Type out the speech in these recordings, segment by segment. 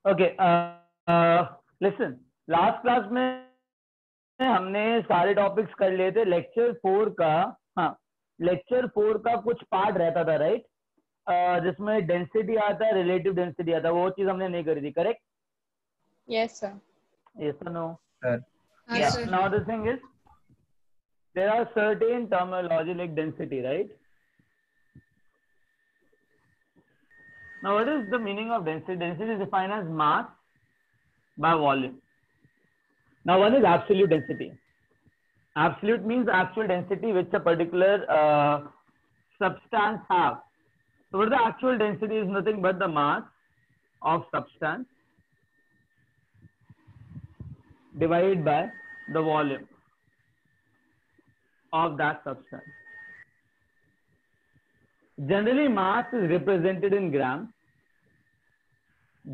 Okay, listen, last class में हमने सारे टॉपिक्स कर लिए थे। लेक्चर 4 का, हाँ, लेक्चर 4 का कुछ पार्ट रहता था, राइट, जिसमें डेंसिटी आता है, रिलेटिव डेंसिटी आता है, वो चीज हमने नहीं करी थी, करेक्ट? Yes, sir. यस और no? Sir. Yes, sir. Now the thing is, there are certain terminology like density, right? Now what is the meaning of density? Density is defined as mass by volume. Now one is absolute density. Absolute means actual density which a particular substance have. So what the actual density is nothing but the mass of substance divided by the volume of that substance. Generally mass is represented in grams.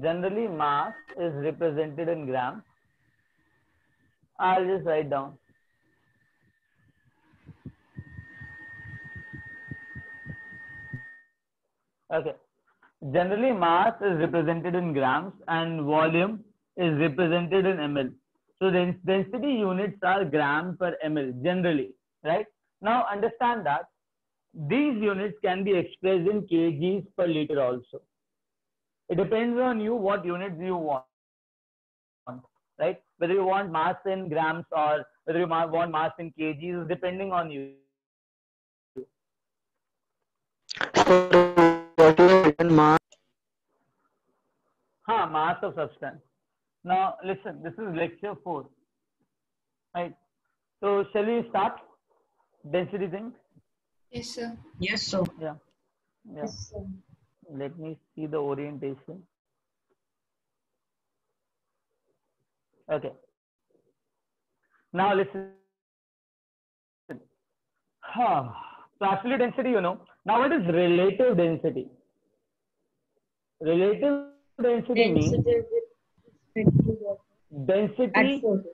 Generally mass is represented in grams. I'll just write down. Okay. Generally mass is represented in grams and volume is represented in ml. So the density units are gram per ml generally, right? Now understand that these units can be expressed in kgs per liter also. It depends on you what units you want, right? Whether you want mass in grams or whether you want mass in kgs is depending on you. Sir, what you have written mass? Mass of substance. Now listen, this is lecture 4, right? So shall we start density thing? Yes, sir. Yes, sir. Yeah. Yes, sir. Let me see the orientation. Okay. Now listen. So absolute density, you know. Now what is relative density? Relative density means Density with respect to water. density, At 4.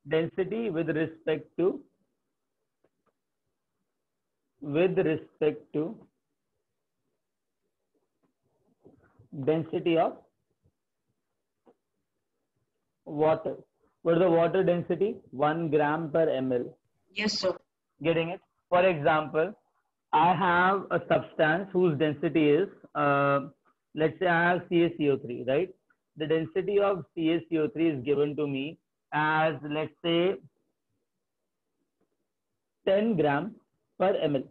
density with respect to density of water. What is the water density? 1 gram per ml. Yes, sir. Getting it? For example, I have a substance whose density is, let's say I have CaCO3, right? The density of CaCO3 is given to me as, let's say, 10 gram per ml.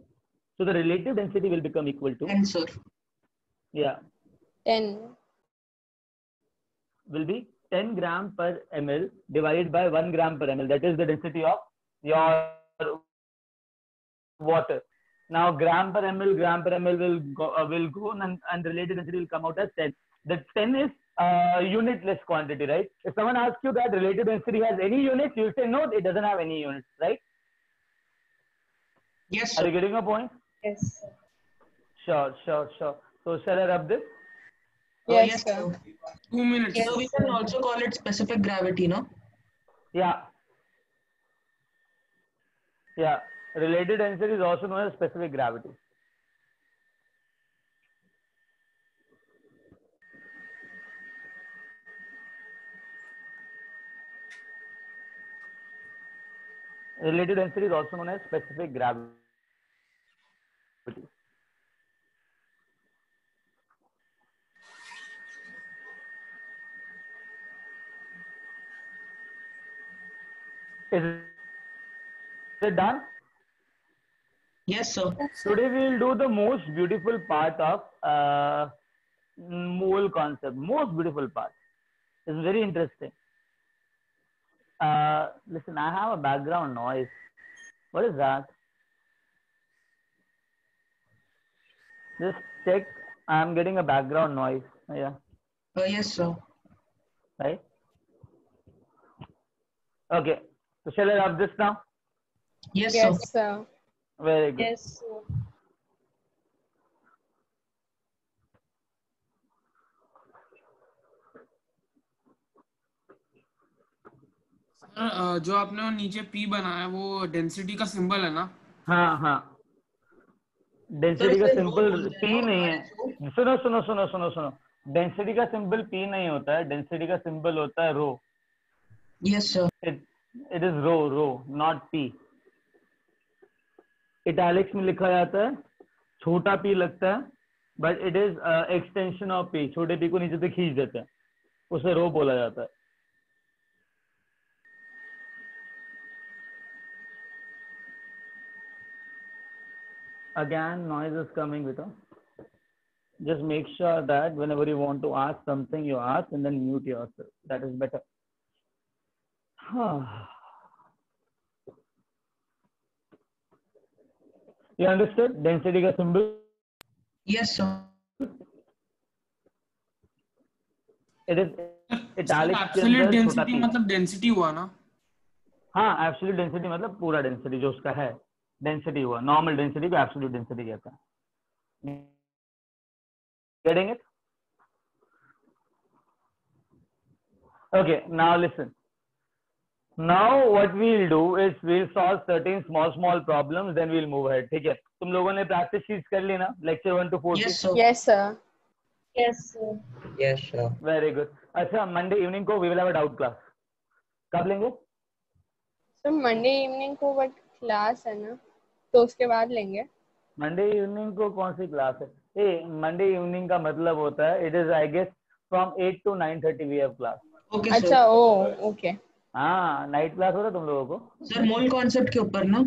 So the relative density will become equal to, And sir. yeah, 10. will be 10 gram per ml divided by 1 gram per ml. That is the density of your water. Now gram per ml will go and the related density will come out as 10. The 10 is unitless quantity, right? If someone asks you that relative density has any units, you say no, it doesn't have any units, right? Yes, Are sir. you getting a point? Yes, sir. Sure. So shall I rub this? Yes, Yes, sir. sir. 2 minutes. Yes, So we sir. can also call it specific gravity, no? Yeah. Related density is also known as specific gravity. Related density is also known as specific gravity. Is it done? Yes, sir. Today we will do the most beautiful part of mole concept. Most beautiful part. It's very interesting. Listen, I have a background noise. What is that? Just check. I'm getting a background noise. Yeah, Yes, sir. right? Okay. So shall I rub this now? Yes, sir. Yes, sir. Very good. Yes, sir. जो आपने वो नीचे P बनाया वो density का symbol है ना? हाँ. डेंसिटी का उसे रो सिंपल बोलते हैं पी ना नहीं हमारे जो। है। सुनो सुनो सुनो सुनो सुनो, डेंसिटी का सिंबल पी नहीं होता है, डेंसिटी का सिंबल होता है rho. Yes sir. It is rho, rho not p. Italics में लिखा जाता है, छोटा पी लगता है, but it is extension of p, छोटे पी को नीचे से खींच देते हैं, उसे रो बोला जाता है। Again, noise is coming with us. Just make sure that whenever you want to ask something, you ask and then mute yourself. That is better. You understood? Density का symbol? Yes sir. It is sir italics के absolute अंदर छोटा density p। मतलब density हुआ ना? हाँ, absolute density मतलब पूरा डेंसिटी जो उसका है, डेंसिटी हुआ। नॉर्मल डेंसिटी को एब्सोल्यूट डेंसिटी कहता है। Getting it? Okay, now listen. Now what we'll do is we'll solve certain small problems, then we'll move ahead. ठीक है? तुम लोगों ने प्रैक्टिस शीट्स कर ली ना, लेक्चर 1 to 4 की? Yes sir. Yes, sir. Yes, sir. Yes, sir. Very good. अच्छा, Monday evening को we will have a doubt class, कब लेंगे? So Monday evening को but class है ना, तो उसके बाद लेंगे। मंडे इवनिंग को कौन सी क्लास है? ए, मंडे इवनिंग का मतलब होता है it is I guess from 8 to 9:30 we have class. Okay अच्छा, सर। Oh okay. हाँ, नाइट क्लास होता है तुम लोगों को? सर मोल कॉन्सेप्ट के ऊपर ना?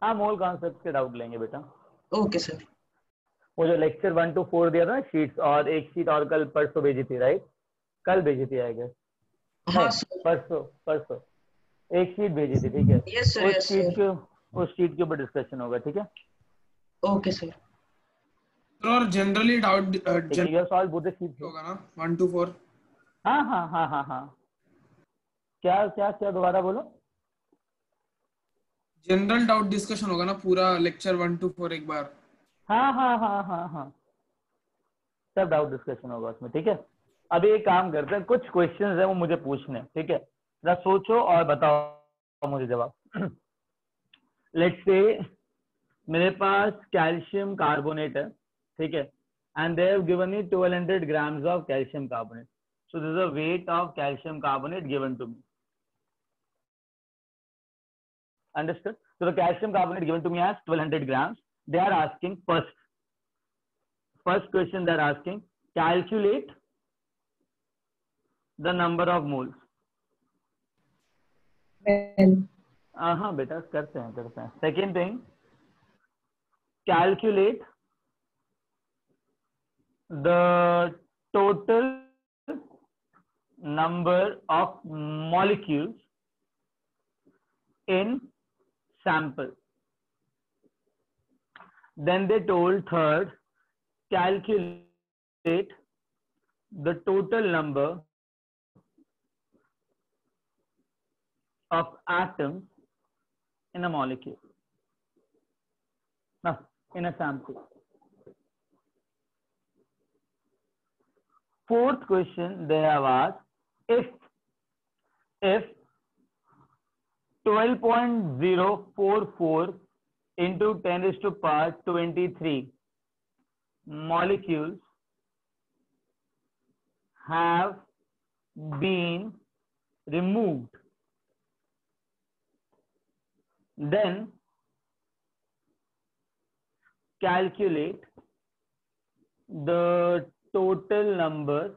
हाँ, मोल कॉन्सेप्ट के डाउट लेंगे बेटा। Okay sir. वो जो लेक्चर 1 to 4 दिया था ना शीट्स, और एक शीट और कल परसों भेजी थी, राइट? कल भेजी थी आई गेस, हाँ सर। परसों परसों एक शीट भेजी थी, ठीक है? Yes sir. उस यस शीट सर। के उस शीट के ऊपर डिस्कशन होगा, ठीक है? Okay sir. और जनरली डाउट ठीक है, you solve both the sheets. होगा ना 1 to 4? हाँ हाँ हाँ हाँ हाँ, क्या क्या क्या, दोबारा बोलो। जनरल डाउट डिस्कशन होगा ना पूरा लेक्चर 1 to 4 एक बार? हाँ हाँ हाँ हाँ हाँ, सब डाउट डिस्कशन होगा उसमें, ठीक है? अभी एक काम करते हैं, कुछ क्वेश्चंस है वो मुझे पूछने, ठीक है? जरा सोचो और बताओ मुझे जवाब। लेट्स से मेरे पास कैल्शियम कार्बोनेट है, ठीक है? And they have given me 1200 grams of calcium carbonate. So this is the weight of calcium carbonate given to me. Understood? So the calcium carbonate given to me as 1200 grams. They are asking first question they are asking, calculate the number of moles. Well, हाँ बेटा, करते हैं। Second thing, calculate the total number of molecules in sample. Then they told third, calculate the total number of atoms in a molecule. No, in a sample. Fourth question they have asked, if 12.044 into 10 raised to power 23 molecules have been removed, then calculate the total number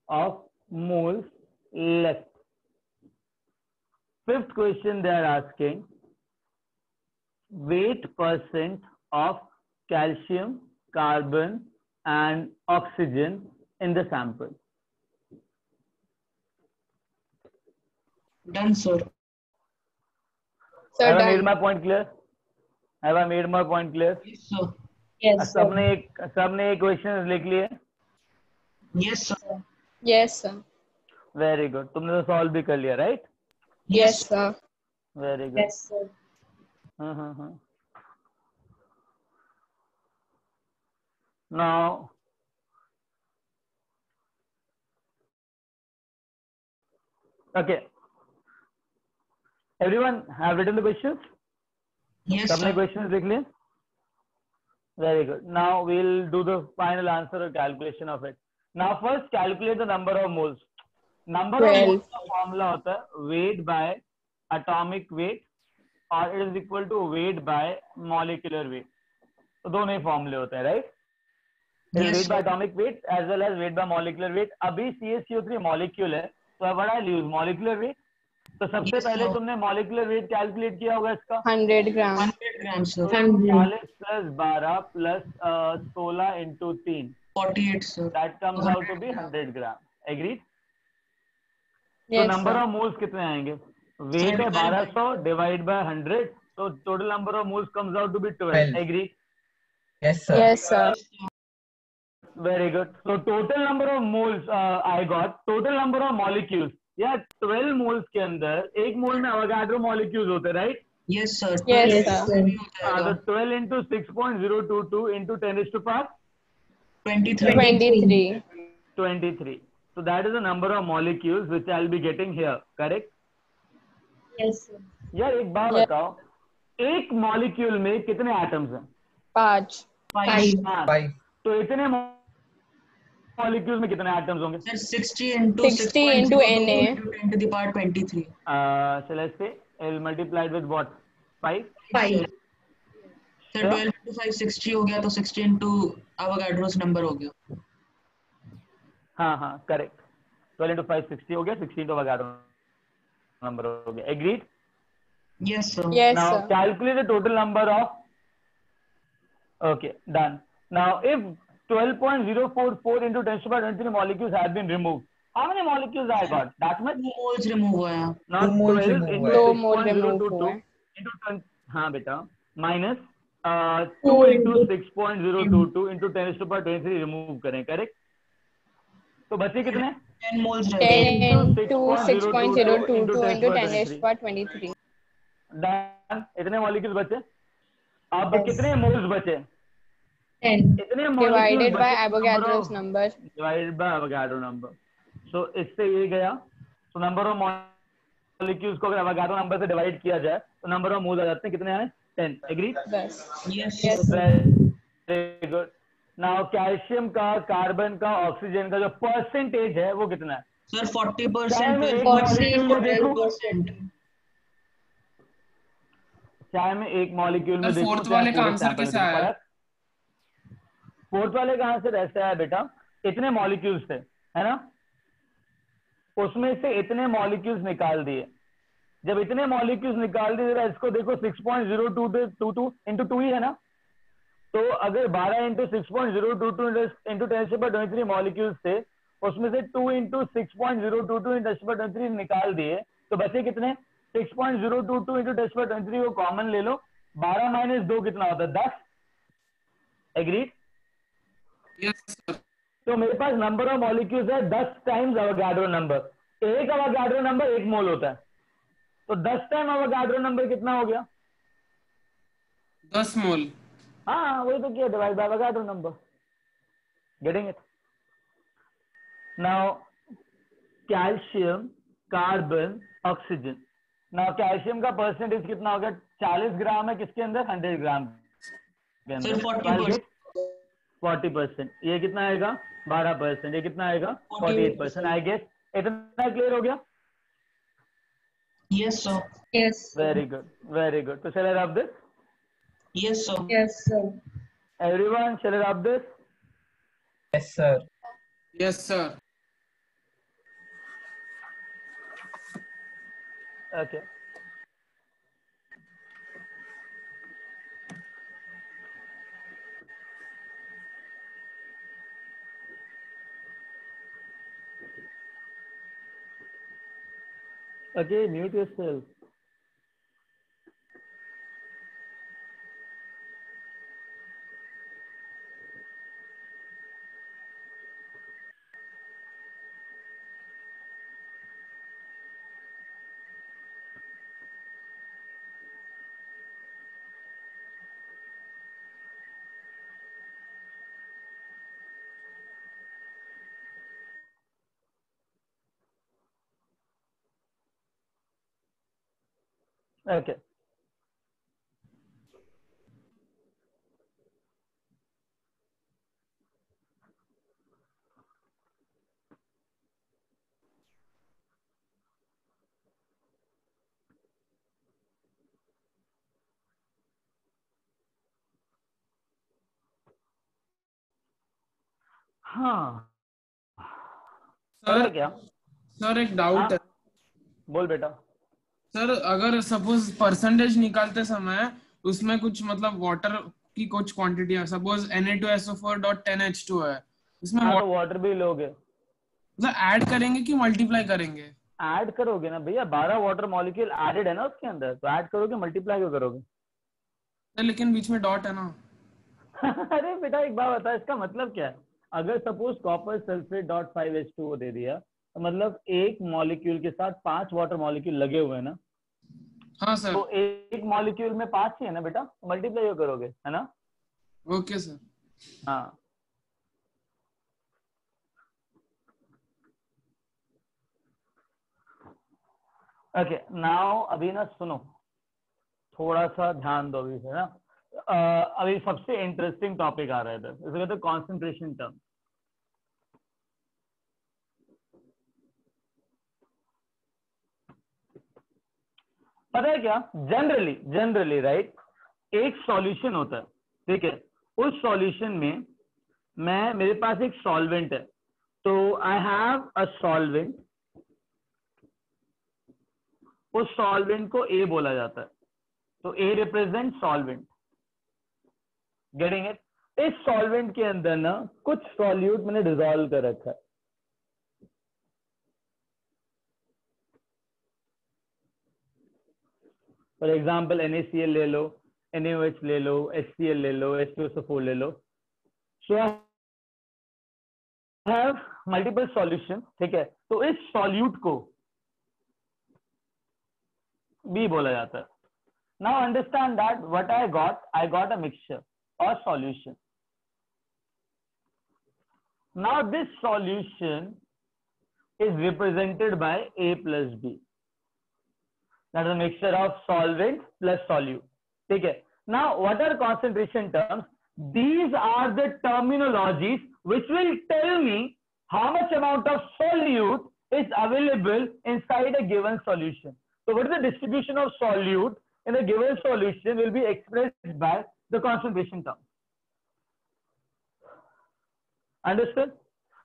of moles left. Fifth question they are asking, weight percent of calcium, carbon and oxygen in the sample. Done sir. sir, Have I made done. my point clear? Have I made my point clear? Yes sir. Yes, sir. सबने एक question लिख लिए? Yes sir. Yes, sir. Very good, तुमने तो solve भी कर लिया, right? Yes, sir. Very good. Yes, sir. हाँ। Now okay, everyone have written the questions? Yes, सबने sir. क्वेश्चन देख लिए? Very good. Now we'll do the final answer or calculation of it. Now first calculate the number of moles. Number of 12. moles का formula होता है weight by atomic weight और it is equal to weight by molecular weight. तो दोनों ही फॉर्मूले होते हैं, right? Yes, weight by sir. atomic weight as well as weight by molecular weight. अभी CaCO3 मॉलिक्यूल है, तो what I'll use molecular weight. तो सबसे Yes, पहले sir. तुमने molecular weight कैलकुलेट किया होगा इसका 100 grams. 100 grams, sir. 40 plus 12 plus 16 into 3. 48, sir. That comes out to be 100 grams. Agreed? तो Yes, number sir. Of moles कितने आएंगे? वेट है 1200 डिवाइड बाय 100, तो total number of moles comes out to be 12. Agree? Yes, sir. Yes, sir. Very good. So total number of moles I got. Total number of molecules, या 12 moles के अंदर एक मोल में Avogadro molecules होते हैं, right? Yes, sir. Yes, 12 sir. भी हो तो जाएगा. 12 into 6.022 into 10 is to power 23. 23. 23. So that is the number of molecules which I'll be getting here, correct? Yes, sir. यार एक बात Yes. बताओ, एक मॉलिक्यूल में कितने एटम्स हैं? 5. 5. हाँ, 5. तो इतने मॉलिक्यूल में कितने एटम्स होंगे? Sir, 60 into 60 into 6.02 Na. into 10 to the power 23. So let's say I'll multiply it with what? 5? 5. Sir, Sure. 12 into 5 60 हो गया, तो 60 into Avogadro's number हो गया. हाँ हाँ, करेक्ट. 12 into 5 60 हो गया, 16 तो Avogadro नंबर हो गया. Agreed? Yes, sir. Yes, Now sir. calculate the total number of. Okay, done. Now if 12.044 into 10 to the power 23 molecules have been removed, how many molecules I got? That much? 2 moles remove हुआ है. Not 2 moles 12 remove into हुआ है. 2 mole remove 6.022 हुआ है. into 10. हाँ बेटा, minus 2 into 6.022 into 10 to the power 23 remove करें, correct? तो बचे कितने? 10 moles रह 10 गए. into 6.022 into 10 to the power 23. Done. इतने molecules बचे. अब Yes. कितने moles बचे? 10. इतने molecules Divided by बचे. Avogadro's number. Divided by Avogadro number. So इससे ये गया. So number of molecules को अगर Avogadro number से divide किया जाए, तो number of moles आ जाते हैं कितने आए? 10. Agree? 10. Yes, Yes, sir. Very good. Now calcium का, कार्बन का, ऑक्सीजन का जो परसेंटेज है वो कितना है? Sir, 40%. चाहे मैं एक 12% molecule में देखूं, 12%. चाहे मैं एक मॉलिक्यूल में Sir, देखूं, fourth चाहे वाले का पूरे आंसर sample में कैसे देखूं, आया? फर्क? फोर्थ वाले का आंसर ऐसा है बेटा, इतने मॉलिक्यूल्स थे, है ना? उसमें से इतने मॉलिक्यूल्स निकाल दिए. जब इतने मॉलिक्यूल्स निकाल दिए, जरा इसको देखो, 6.022 into 2 ही है ना? तो अगर 12 into 6.022 into 10 to the power 23 molecules थे, उसमें से 2 into 6.022 into 10 to the power 23 निकाल दिए, तो बचे कितने? 6.022 into 10 to the power 23 को कॉमन ले लो. 12 माइनस 2 कितना होता है? 10. एग्रीड? Yes, sir. तो मेरे पास नंबर ऑफ मॉलिक्यूल्स है 10 टाइम्स अवोगाड्रो नंबर. एक अवोगाड्रो नंबर 1 मोल होता है, तो 10 टाइम अवोगाड्रो नंबर कितना हो गया? 10 मोल. हाँ, वही तो किया, divide by Avogadro number. Getting it? Now calcium, carbon, oxygen. Now calcium का परसेंटेज कितना हो गया? 40 ग्राम है किसके अंदर? 100 ग्राम के अंदर. Sir, 40%. 40%. ये कितना आएगा? 12%. ये कितना आएगा? 48%. आई गेस इतना क्लियर हो गया? Yes, sir. Yes. Very good, very good. तो shall I rub this? Yes, sir. Yes, sir. Everyone, shall I rub this? Yes, sir. Yes, sir. Okay. Okay, mute yourself. Okay. हाँ sir पता क्या, sir एक doubt है बोल बेटा। Sir, अगर suppose percentage निकालते समय उसमें कुछ मतलब वाटर की कुछ क्वांटिटी है, सपोज Na2SO4.10H2 है, इसमें हाँ तो water वाटर भी लोगे, मतलब ऐड करेंगे कि मल्टीप्लाई करेंगे? ऐड करोगे ना भैया, 12 वाटर मॉलिक्यूल एडेड है ना उसके अंदर, तो ऐड करोगे, मल्टीप्लाई क्यों करोगे? सर लेकिन बीच में डॉट है ना। अरे बेटा एक बात बता, इसका मतलब क्या है? अगर suppose copper sulphate dot 5H2O दे दिया, तो मतलब एक मॉलिक्यूल के साथ 5 वाटर मॉलिक्यूल लगे हुए हैं ना, हाँ सर। तो एक मॉलिक्यूल में 5 ही है ना बेटा, मल्टीप्लाई क्यों करोगे, है ना? Okay sir. हाँ ओके नाउ अभी ना सुनो, थोड़ा सा ध्यान दो अभी से ना। अभी सबसे इंटरेस्टिंग टॉपिक आ रहा है इधर, इसे कहते हैं कॉन्सेंट्रेशन टर्म। पता है क्या, जनरली जनरली राइट, एक सॉल्यूशन होता है, ठीक है? उस सॉल्यूशन में मेरे पास एक सॉल्वेंट है, तो आई हैव अ सॉल्वेंट, उस सॉल्वेंट को ए बोला जाता है, तो A represent solvent, getting it? इस सॉल्वेंट के अंदर ना कुछ सॉल्यूट मैंने डिसॉल्व कर रखा है, फॉर एग्जाम्पल NaCl ले लो, NaOH ले लो, HCl ले लो, H2SO4 ले लो, सो आई हैव मल्टीपल सॉल्यूशन, ठीक है? तो इस सॉल्यूट को बी बोला जाता है। Now understand that what I got a mixture or solution. Now this solution is represented by A plus B. That is a mixture of solvent plus solute. ठीक है? Now, what are concentration terms? These are the terminologies which will tell me how much amount of solute is available inside a given solution. So, what is the distribution of solute in a given solution will be expressed by the concentration term. Understood?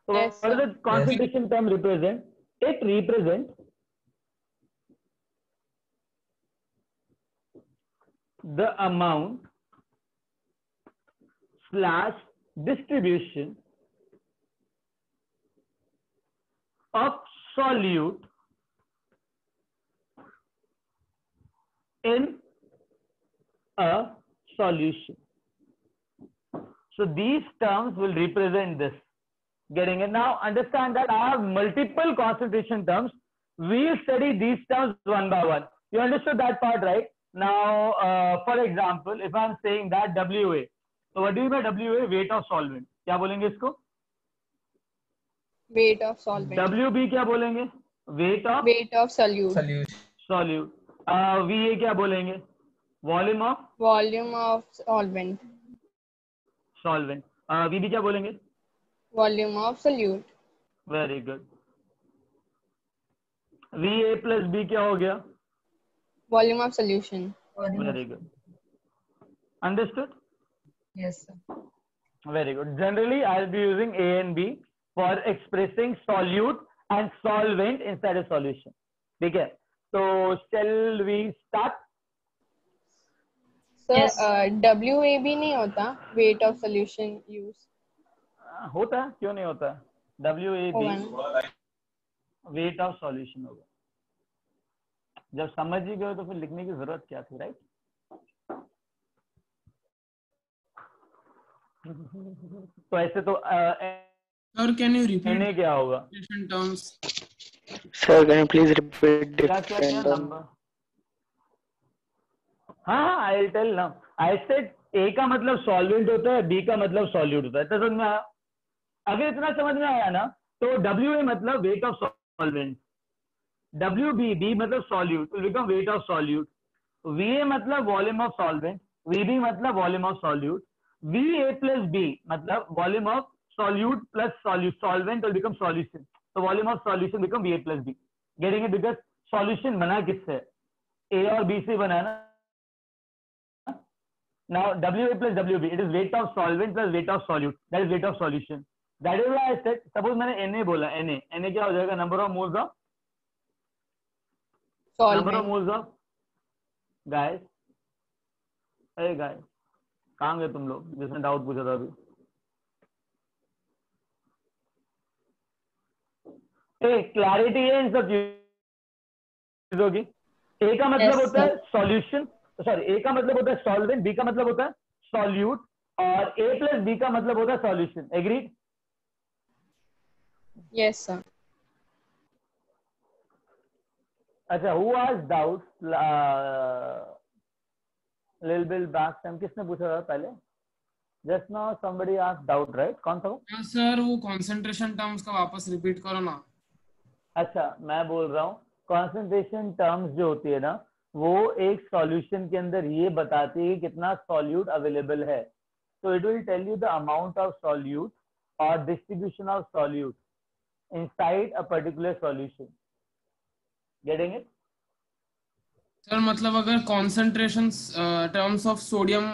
So, Yes, what does sir. the concentration term represent? It represents the amount / distribution of solute in a solution. So these terms will represent this. Getting it? Now understand that I have multiple concentration terms. We'll study these terms one by one. You understood that part, right? Now, for example, if I'm saying that WA, so what do you mean by WA? Weight of solvent. क्या बोलेंगे इसको? Weight of solvent. WB क्या बोलेंगे? Weight of Weight of solute. Solution. solute. VA क्या बोलेंगे? Volume of Volume of solvent. solvent. VB क्या बोलेंगे? Volume of solute. Very good. VA plus B क्या हो गया? Volume of solution. Very good, understood? Yes, sir. Very good. Generally, I'll be using A and B for expressing solute and solvent inside a solution. ठीक है? So, shall we start? Sir, Yes. WAB नहीं होता weight of solution use. होता है, क्यों नहीं होता? WAB होगा। वेट ऑफ सॉल्यूशन होगा। जब समझ ही गए तो फिर लिखने की जरूरत क्या थी, राइट? तो ऐसे तो sir can you repeat NA क्या होगा? Terms? Sir, can you please repeat क्या क्या क्या different term? नंबर? हाँ I will tell now. I said A का मतलब सॉल्वेंट होता है, बी का मतलब सॉल्यूट होता है। तो समझ में आया? अगर इतना समझ में आया ना, तो WA मतलब वेट ऑफ सॉल्वेंट, WB मतलब solute will become weight of solute, VA मतलब वॉल्यूम ऑफ सॉल्वेंट, VB मतलब volume of solute, VA plus B मतलब volume of solute plus solvent will become solution, तो volume of solution become VA plus B। Getting it? Because solution बना किससे? A और B से बना ना। Now WA plus WB, it is weight of solvent plus weight of solute, that is weight of solution. That is why I said, suppose मैंने Na बोला, Na क्या हो जाएगा? Number of moles of solvent. Guys, अरे guys कहाँ गए तुम लोग जिसने डाउट पूछा था अभी? क्लैरिटी है इन सब चीजों की। ए का मतलब Yes, होता sir. है सॉल्यूशन, सॉरी ए का मतलब होता है सॉल्वेंट, बी का मतलब होता है सॉल्यूट, और ए प्लस बी का मतलब होता है सॉल्यूशन। एग्रीड? Yes, sir. अच्छा, who has doubt little bit back time? किसने पूछा था पहले? Just now somebody asked doubt, right? कौन था वो? हाँ सर, वो कंसंट्रेशन टर्म्स का वापस रिपीट करो ना। अच्छा, मैं बोल रहा हूँ कॉन्सेंट्रेशन टर्म्स जो होती है ना, वो एक सॉल्यूशन के अंदर ये बताती है कि कितना सॉल्यूट अवेलेबल है। तो it will tell you the amount of solute और distribution of solute inside a particular solution. Getting it? Sir मतलब अगर concentration terms of sodium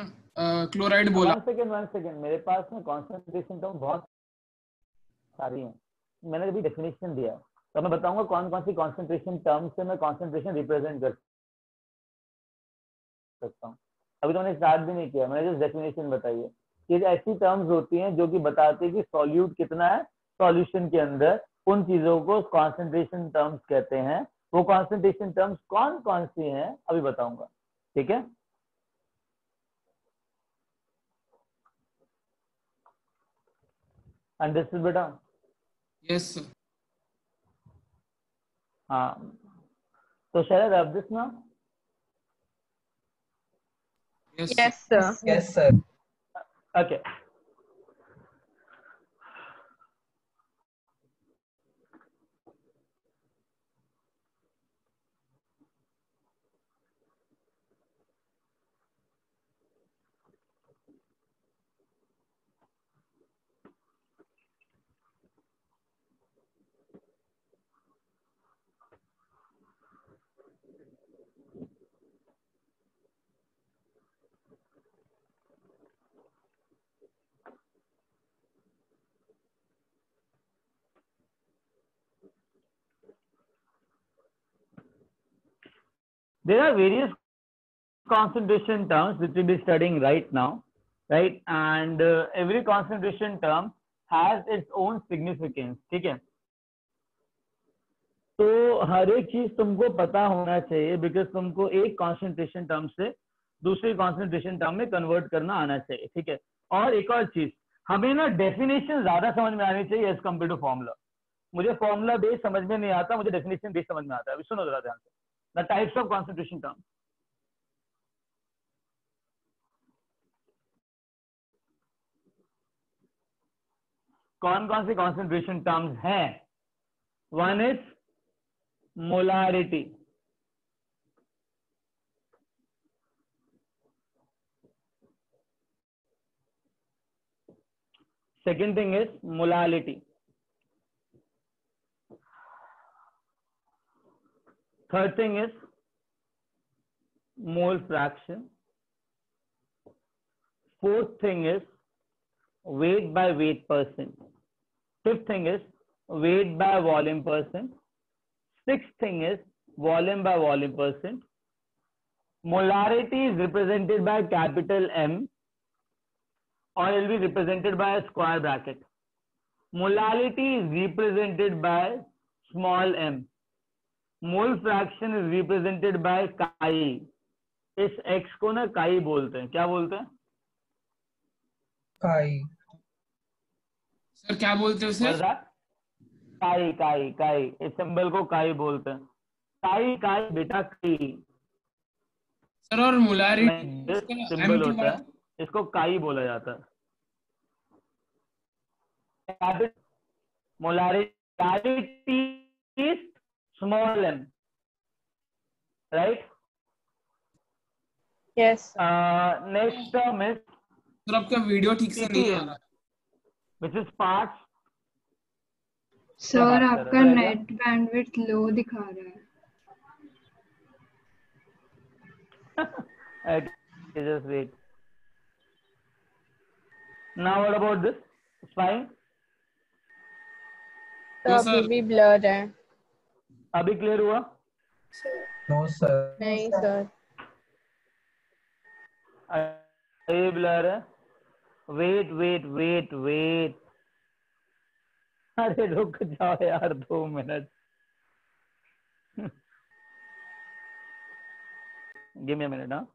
chloride बोला। वन सेकेंड, मेरे पास में कॉन्सेंट्रेशन टर्म बहुत सारी हैं, मैंने अभी डेफिनेशन दिया है, तो मैं बताऊंगा कौन कौन सी कॉन्सेंट्रेशन टर्म से मैं कॉन्सेंट्रेशन रिप्रेजेंट कर सकता हूँ। अभी तो मैंने स्टार्ट भी नहीं किया, मैंने जस्ट डेफिनेशन बताई है कि ऐसी टर्म्स होती हैं जो कि बताती है कि सॉल्यूट कितना है सॉल्यूशन के अंदर। उन चीजों को कॉन्सेंट्रेशन टर्म्स कहते हैं। वो कॉन्सेंट्रेशन टर्म्स कौन कौन सी हैं अभी बताऊंगा, ठीक है? अंडरस्टूड बेटा? Yes sir. हाँ, तो शरद अब दिस ना। Yes Yes, sir. Yes, sir. Okay. There are various concentration terms which we'll be studying right now, right? And every concentration term has its own significance, ठीक है? तो हर एक चीज तुमको पता होना चाहिए, बिकॉज तुमको एक कॉन्सेंट्रेशन टर्म से दूसरी कॉन्सेंट्रेशन टर्म में कन्वर्ट करना आना चाहिए, ठीक है? और एक और चीज, हमें ना डेफिनेशन ज्यादा समझ में आनी चाहिए एज कम्पेयर टू फॉर्मूला। मुझे फॉर्मूला बेस समझ में नहीं आता, मुझे डेफिनेशन बेस समझ में आता है। अभी सुनो जरा ध्यान से, the types of concentration term. कौन कौन सी कॉन्सेंट्रेशन टर्म्स हैं? One is molarity, second thing is molality, third thing is mole fraction, fourth thing is weight by weight percent, fifth thing is weight by volume percent, sixth thing is volume by volume percent. Molarity is represented by capital M, or it will be represented by a square bracket. Molality is represented by small m. Mole fraction is represented by chi. इस x को ना chi बोलते हैं। क्या बोलते हैं? Chi. Sir क्या बोलते हैं उसे? chi। इस सिंबल को chi बोलते हैं। chi बेटा chi। सर और मोलारिटी सिंबल होता है, इसको chi बोला जाता है। Molarity is small m, right? Yes. Next term is sir आपका वीडियो ठीक से नहीं आ रहा। which is parts. सर आपका नेट बैंडविड्थ लो दिखा रहा है। Okay, just wait. Now what about this? It's fine. तो No, अभी sir. भी ब्लर है। अभी क्लियर हुआ? No, sir. नहीं सर। अभी ब्लर है। वेट वेट वेट वेट, अरे रुक जाओ यार 2 minute. Give me a minute. हाँ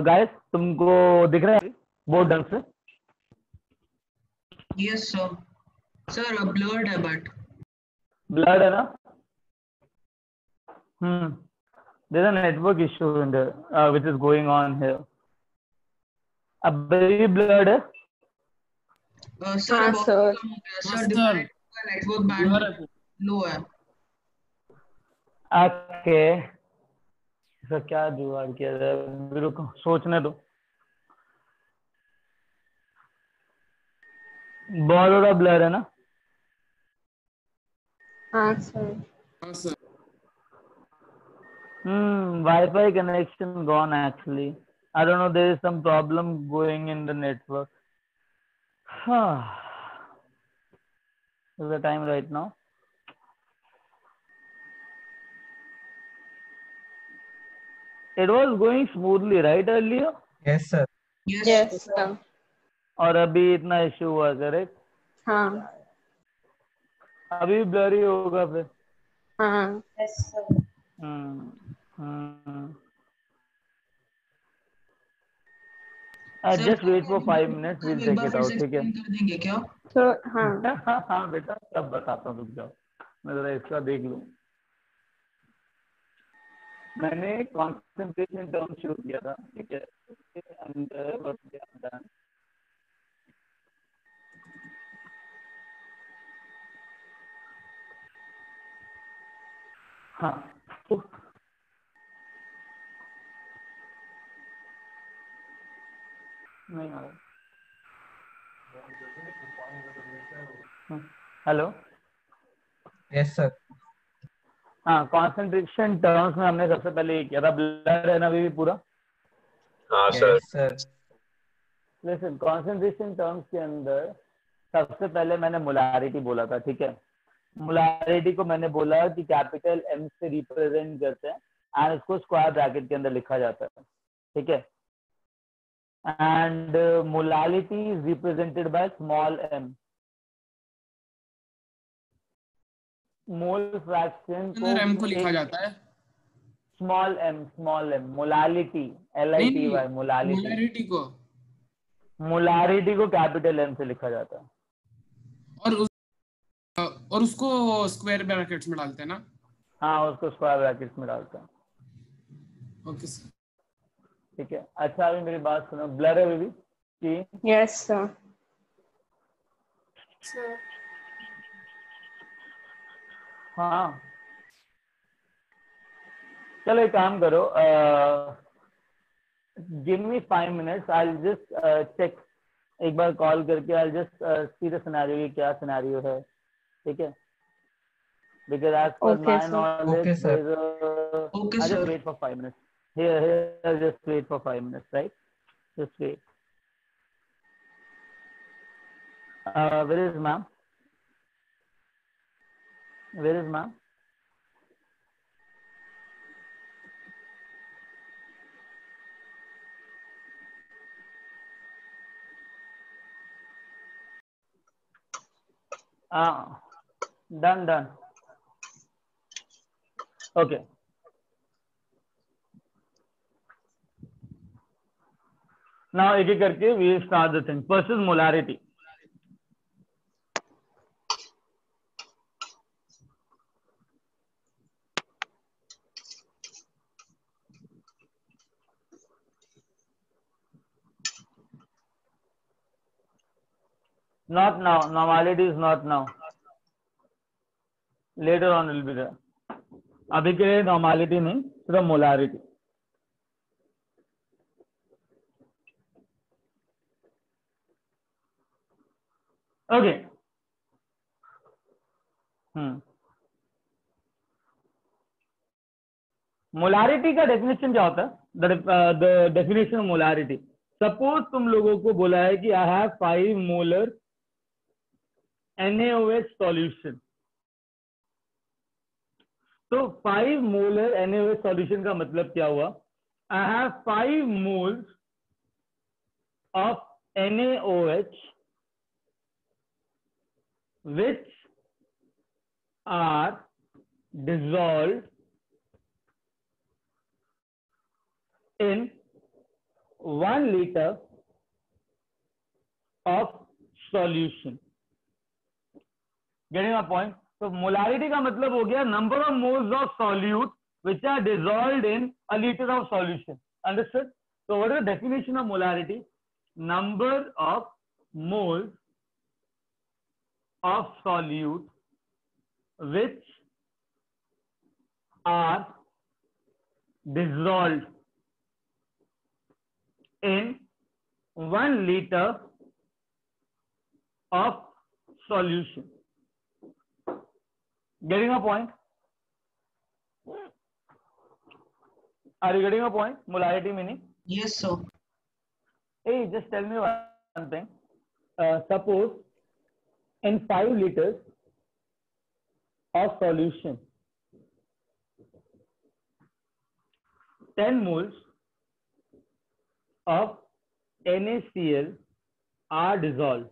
गाइस, तुमको दिख रहा है बोर्ड ढंग से? Yes, sir. Sir, blurred है but. ब्लड है ना? There's a network issue in the which is going on here. अभी ब्लड है? Sir, हाँ बहुत सर। कम हो गया हाँ sir. sir. Despite network Blur bandwidth है. low है. ओके, सर क्या जुगाड़ किया जाए? रुको सोचने दो। बहुत ज्यादा ब्लर है ना? हाँ सर। हाँ sir. Wi-Fi connection gone actually. I don't know, there is some problem going in the network. Is the time right now? It was going smoothly, right, earlier? Yes, sir. Yes. Yes sir. और अभी इतना issue हुआ, correct? हाँ अभी blurry होगा फिर। हाँ। हम्म हम्म Sir, just wait for 5 minutes, we'll एक check बार it फिर out, से ठीक है? explain कर देंगे क्या? तो हाँ हाँ बेटा, सब बताता हूँ, रुक जाओ, मैं जरा इसका देख लूँ। मैंने कॉन्सेंट्रेशन टर्म शुरू किया था, ठीक है? उसके अंदर what we have done, हाँ तो नहीं आ रहा। Hello, Yes, sir. हाँ, कॉन्सेंट्रेशन टर्म्स में हमने सबसे पहले ये किया था, ब्लर है ना अभी भी पूरा? Yes, sir. Listen, concentration terms के अंदर सबसे पहले मैंने मोलारिटी बोला था, ठीक है? मोलारिटी को मैंने बोला कि कैपिटल एम से रिप्रेजेंट करते हैं एंड उसको स्क्वायर ब्रैकेट के अंदर लिखा जाता है, ठीक है? and molality is represented by small m. Mole fraction अंदर m को लिखा जाता है small m molality LITY molarity molarity को कैपिटल M से लिखा जाता है और उसको स्क्वायर ब्रैकेट्स में डालते हैं ना हाँ उसको स्क्वायर ब्रैकेट्स में डालते हैं ओके सर ठीक है अच्छा अभी मेरी बात सुनो ब्लर है बेबी कि यस सर हाँ चलो एक काम करो give me 5 minutes I just check एक बार कॉल करके I just see the scenario ये क्या सिनेरियो है ठीक है because as per Okay, my sir. knowledge Okay, sir. Okay, I sir. just wait for 5 minutes here just wait for 5 minutes right just wait where is ma'am done okay now एक एक करके we start the thing first is molarity not now normality is not now later on will be there अभी के लिए normality नहीं सिर्फ molarity okay molarity का definition क्या होता है the definition of molarity suppose तुम लोगों को बोला है कि I have 5 molar NaOH solution तो 5 मोलर NaOH सॉल्यूशन का मतलब क्या हुआ I have 5 moles of NaOH which are dissolved in 1 liter of solution. Getting my point? So molarity का मतलब हो गया number of moles of solute which are dissolved in a liter of solution. Understood? So what is the definition of molarity? Number of moles of solute which are dissolved in 1 liter of solution. Getting a point? Are you getting a point? Molarity meaning? Yes, sir. Hey, just tell me one thing. Suppose in 5 liters of solution, 10 moles of NaCl are dissolved.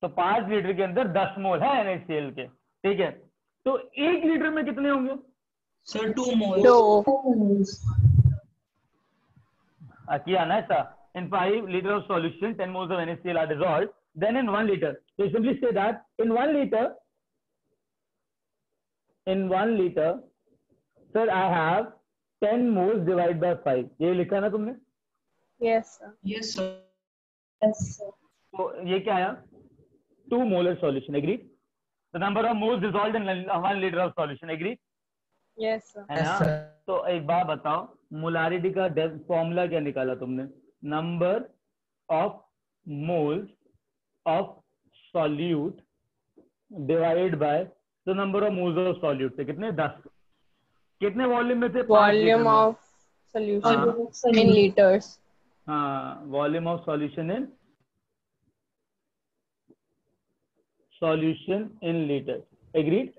तो 5 litre के अंदर 10 मोल है NaCl के ठीक है तो 1 litre में कितने होंगे Sir, 2 moles. किया ना ऐसा in 5 liter of solution 10 moles of NaCl are dissolved then in 1 liter so simply say that in 1 liter sir I have 10 moles divided by 5 ये लिखा ना तुमने Yes, sir. Yes, sir. तो ये क्या आया 2 molar solution agree the number of moles dissolved in 1 liter of solution agree Yes, sir. है ना तो एक बात बताओ मोलारिटी का फॉर्मूला क्या निकाला तुमने number of moles of solute divide by the number of moles of solute थे कितने 10 कितने वॉल्यूम में थे Volume of solution in liters. हाँ volume of solution in litre agreed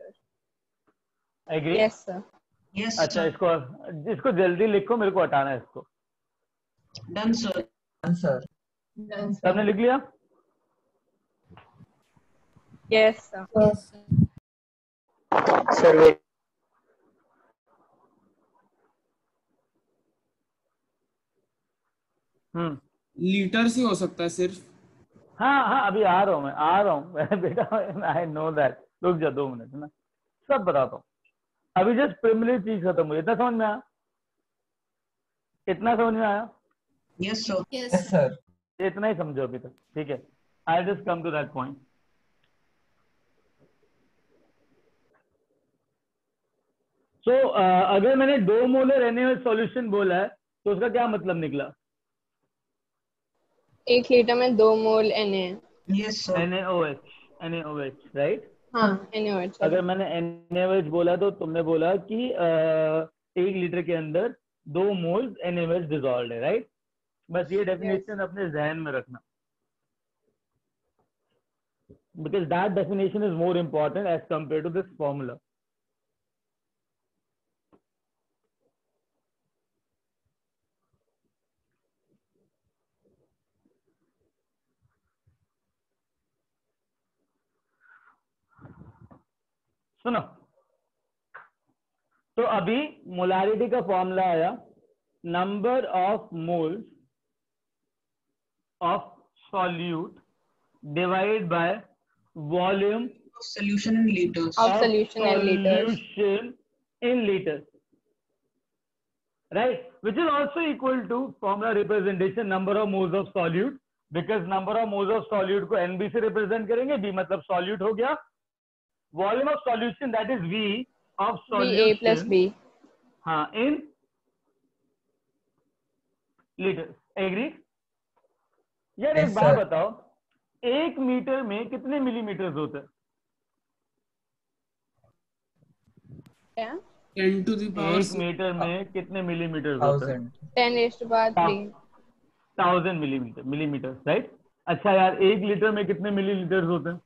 Yes, sir. Yes, अच्छा sir. इसको जल्दी लिखो, मेरे को हटाना है इसको। Done, sir. Done, sir. सबने लिख लिया? Yes, sir. Sir, wait. Litre से हो सकता है सिर्फ। हाँ अभी आ रहा हूँ, मैं आ रहा हूँ बेटा, आई नो दैट। रुक जा 2 मिनट ना, सब बताता हूँ। अभी जस्ट प्रिमिनरी चीज खत्म हुई। इतना समझ में आया? इतना समझ में आया? Yes, sir. Yes, sir. इतना ही समझो अभी तक, ठीक है? I just come to that point. So अगर मैंने 2 मोलर NaOH सॉल्यूशन बोला है तो उसका क्या मतलब निकला? 1 लीटर में 2 मोल Na है। Yes, sir. NaOH right? हाँ NaOH। अगर मैंने NaOH बोला तो तुमने बोला कि 1 लीटर के अंदर 2 मोल्स NaOH डिसॉल्व है, राइट? बस ये डेफिनेशन अपने जहन में रखना, because that definition is more important as compare to this formula. सुनो, तो अभी मोलारिटी का फॉर्मूला आया, number of moles of solute divide by volume Solution in liters. Of solution in liters. solution in liters, right? Which is also equal to formula representation number of moles of solute, because number of moles of solute को NB से represent करेंगे, B मतलब solute हो गया, volume of solution that is V of solution VA plus B. हाँ in liters, agree? यार Yes, एक बात sir. बताओ, 1 मीटर में कितने मिलीमीटर होते हैं? क्या? 10 to the power 1 मीटर में कितने मिलीमीटर होते हैं? 1000. 10�3. 1000 मिलीमीटर, राइट? अच्छा यार, 1 लीटर में कितने मिलीलीटर होते हैं?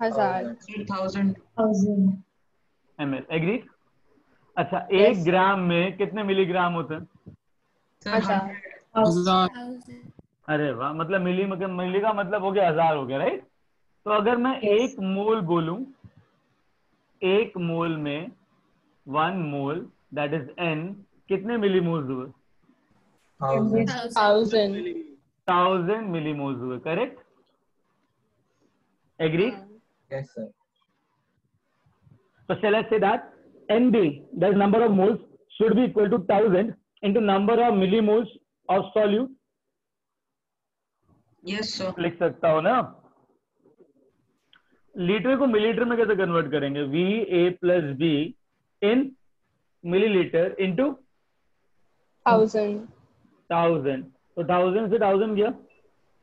1000. 8000. ml, agree? अच्छा, Yes. 1 ग्राम में कितने मिलीग्राम होते हैं? Sir, 1000. 1000। अरे वाह, मतलब मिली का मतलब हो गया 1000 हो गया, राइट? तो अगर मैं Yes. 1 मोल बोलूं, 1 मोल में 1 मोल दैट इज n, कितने मिलीमोल्स हुए? 1000. 1000. 1000 मिलीमोल्स हुए, correct? Agree? Yes, sir. So shall I say that NB, that is number of moles, should be equal to 1000 into number of millimoles of solute? Yes, sir. लिख सकता हो ना? Litre को millilitre में कैसे convert करेंगे? VA plus B in millilitre into 1000. 1000, तो 1000 से 1000 गया,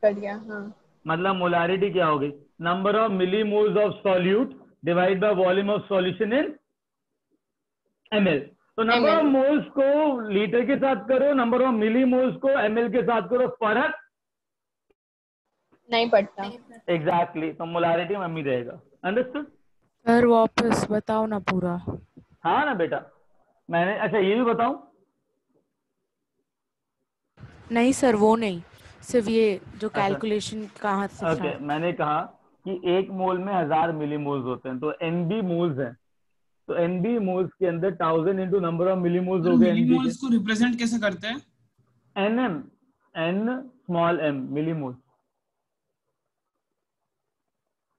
कट गया। हाँ मतलब मोलारिटी क्या होगी? Number of millimoles of solute divide by volume of solution in ml। तो नंबर ऑफ ml. मोल्स को लीटर के साथ करो, नंबर ऑफ मिलीमोल्स को ml के साथ करो, फर्क नहीं पड़ता। एग्जैक्टली, तो मोलारिटी में ही रहेगा। अंडरस्टूड? सर वापस बताओ ना पूरा। हाँ ना बेटा, मैंने, अच्छा ये भी बताऊं? नहीं सर वो नहीं, सिर्फ ये जो अच्छा। कैलकुलेशन कहाँ से ओके, मैंने कहा कि 1 मोल में 1000 मिलीमोल्स होते हैं, तो NB मोल्स हैं, तो NB मोल्स के अंदर 1000 इंटू नंबर ऑफ मिलीमोल्स हो गए NB मिलीमोल्स को रिप्रेजेंट कैसे करते हैं? के। NM, N small m, millimoles.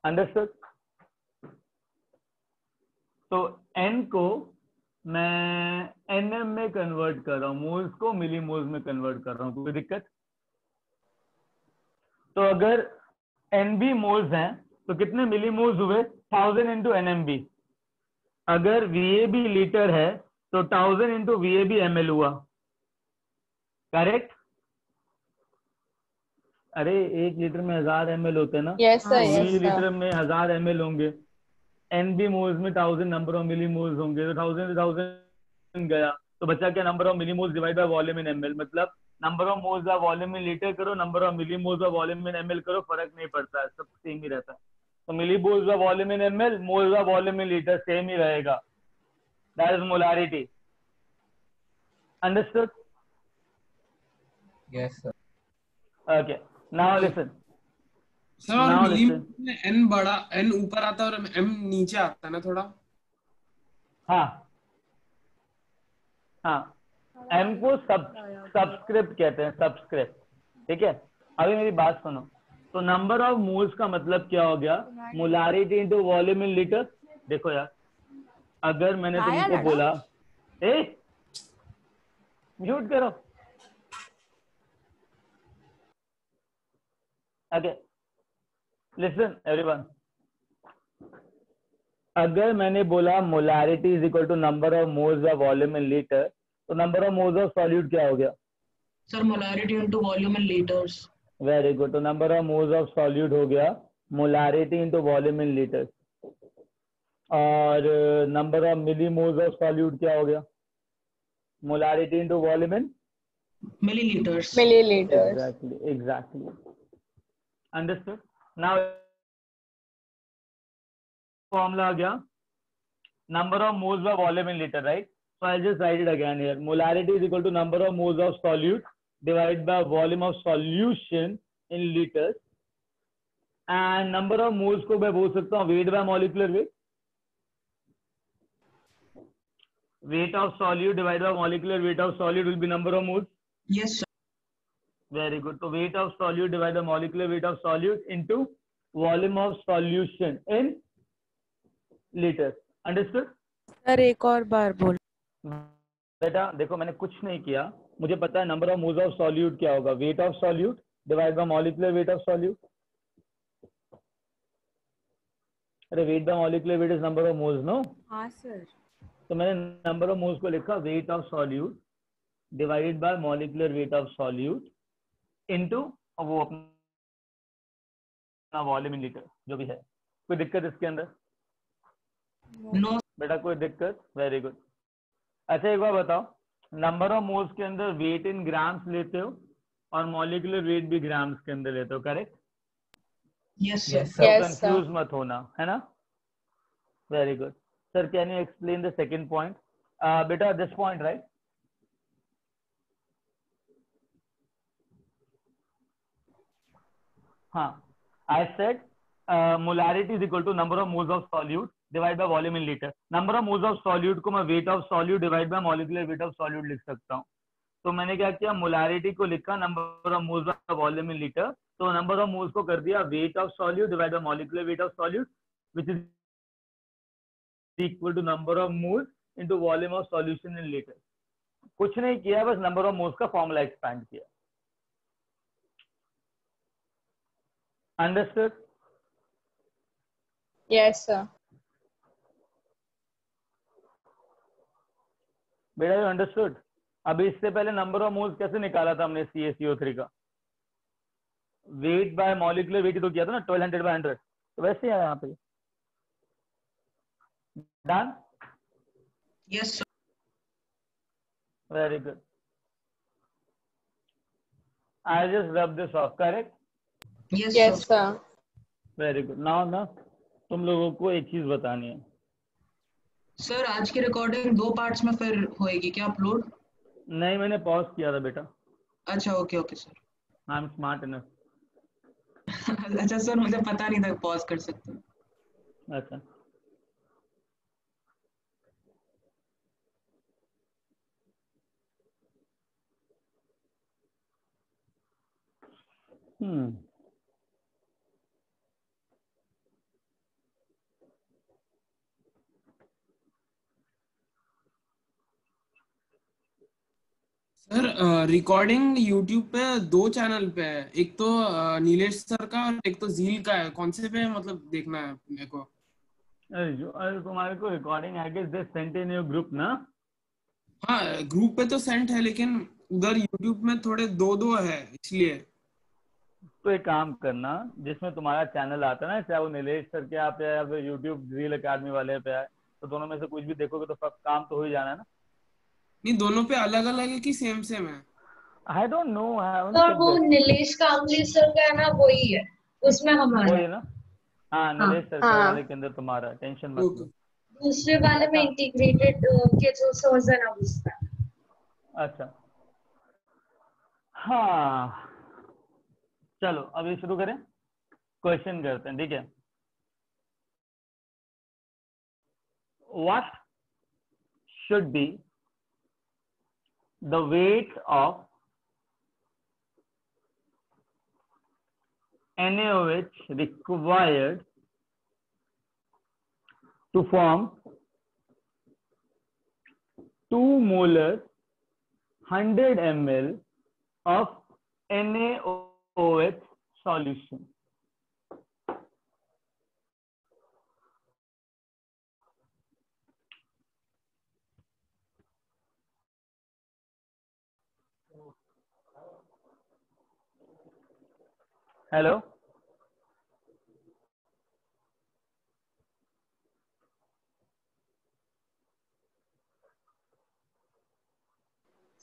Understood? तो N को मैं NM में कन्वर्ट कर रहा हूँ, मोल्स को मिलीमोल्स में कन्वर्ट कर रहा हूँ, कोई दिक्कत? तो अगर NB मोल्स हैं तो कितने मिलीमोल्स हुए? 1000 इंटू NMB। अगर VAB लीटर है तो 1000 इंटू VAB ml हुआ, करेक्ट? अरे 1 लीटर में 1000 ml होते हैं ना, यस सर, तो यस लीटर सर। में 1000 ml होंगे, NB मोल्स में 1000 नंबर ऑफ मिलीमोल्स होंगे, तो 1000 से 1000 गया, तो बचा क्या? Number of millimoles divide by volume in ml, मतलब number of moles by volume in litre करो, number of millimoles by volume in ml करो, फर्क नहीं पड़ता है, सब सेम ही रहता है। तो millimoles by volume in ml, moles by volume in litre same ही रहेगा। that is molarity. Understood? Yes, sir. Okay, now listen. Sir और Now मिलीमीटर listen. में n बड़ा n ऊपर आता है और m नीचे आता है ना थोड़ा. हाँ हाँ, m को सबस्क्रिप्ट कहते हैं, सबस्क्रिप्ट. ठीक है, अभी मेरी बात सुनो. तो नंबर ऑफ मोल्स का मतलब क्या हो गया? Molarity into volume in litre. देखो यार, अगर मैंने तुमको बोला, ए म्यूट करो. Okay, listen everyone. अगर मैंने बोला molarity is equal to number of moles of volume in litre, तो number of moles of solute क्या हो गया? Sir molarity into volume in litres. Very good. तो number of moles of solute हो गया molarity into volume in litre. और number of milli moles of solute क्या हो गया? Molarity into volume in millilitres. Exactly exactly. Understood? Now formula आ गया number of moles by volume in liter, right? So I'll just write it again here. Molarity is equal to number of moles of solute divided by volume of solution in liters. And number of moles को मैं बोल सकता हूँ weight by molecular weight. Weight of solute divided by molecular weight of solute will be number of moles. Yes, sir. Very good. So weight of solute divided by molecular weight of solute into volume of solution in liters. Understood? Sir एक और बार बोल. बेटा देखो, मैंने कुछ नहीं किया, मुझे पता है number of moles of solute क्या होगा. Weight of solute divide by molecular weight of solute. अरे weight by molecular weight is number of moles, no? हाँ सर. तो मैंने नंबर ऑफ मोल्स को लिखा weight of solute divided by molecular weight of solute into वो अपना volume in litre जो भी है. कोई दिक्कत इसके अंदर? No. बेटा कोई दिक्कत? Very good. अच्छा एक बार बताओ, नंबर ऑफ मोल्स के अंदर वेट इन ग्राम्स लेते हो और मॉलिक्यूलर वेट भी ग्राम्स के अंदर लेते हो, correct? Yes, sir. Yes, sir. Yes, sir. Confuse मत होना, है ना? Very good. Sir can you explain the second point? बेटा दिस पॉइंट, राइट? हाँ, I said molarity is equal to number of moles of solute divided by volume in liter. number of moles of solute को मैं weight of solute divided by molecular weight of solute लिख सकता हूँ. तो मैंने क्या किया, molarity को लिखा number of moles of volume in liter. तो number of moles को कर दिया weight of solute divided by molecular weight of solute, which is equal to number of moles into volume of solution in liter. कुछ नहीं किया, बस number of moles का formula expand किया. Understood? Yes, sir. बेटा यू अंडरस्टूड? अभी इससे पहले नंबर ऑफ मोल्स कैसे निकाला था हमने CaCO3 का? वेट बाय मॉलिक्यूलर वेट तो किया था ना, 1200/100. तो वैसे है यहाँ पे. Done? Yes, sir. Very good. I just rub this of, correct? Yes, Yes, sir. sir. Very good. Now ना तुम लोगों को एक चीज बतानी है. सर आज की रिकॉर्डिंग 2 पार्ट्स में फिर होएगी क्या अपलोड? नहीं, मैंने पॉज किया था बेटा. अच्छा, okay okay sir. I am smart enough. अच्छा सर, मुझे पता नहीं था पॉज कर सकते हैं. अच्छा सर रिकॉर्डिंग यूट्यूब पे 2 चैनल पे है, एक तो नीलेश सर का और एक तो झील का है. कौन से पे मतलब देखना है मेरे को? अरे तुम्हारे को recording I guess they sent in your group ना? हाँ ग्रुप पे तो सेंड है, लेकिन उधर यूट्यूब में थोड़े 2-2 है इसलिए. तो एक काम करना, जिसमें तुम्हारा चैनल आता है ना, चाहे वो नीलेश सर के यहाँ पे या फिर यूट्यूब रील अकेडमी वाले पे आए, तो दोनों में से कुछ भी देखोगे तो सब काम तो हो ही जाना है ना. नहीं दोनों पे अलग अलग है कि सेम सेम है? आई डोंट नो. सर वो नीलेश कामली सर का है ना, वही है उसमें हमारा. वही ना? हाँ नीलेश सर के वाले के अंदर तुम्हारा, टेंशन मत लो. दूसरे वाले में इंटीग्रेटेड के जो समझ ना बुझता है। अच्छा हाँ चलो अभी शुरू करें, क्वेश्चन करते हैं, ठीक है। What should be the weight of NaOH required to form 2 molar 100 ml of NaOH solution? Hello?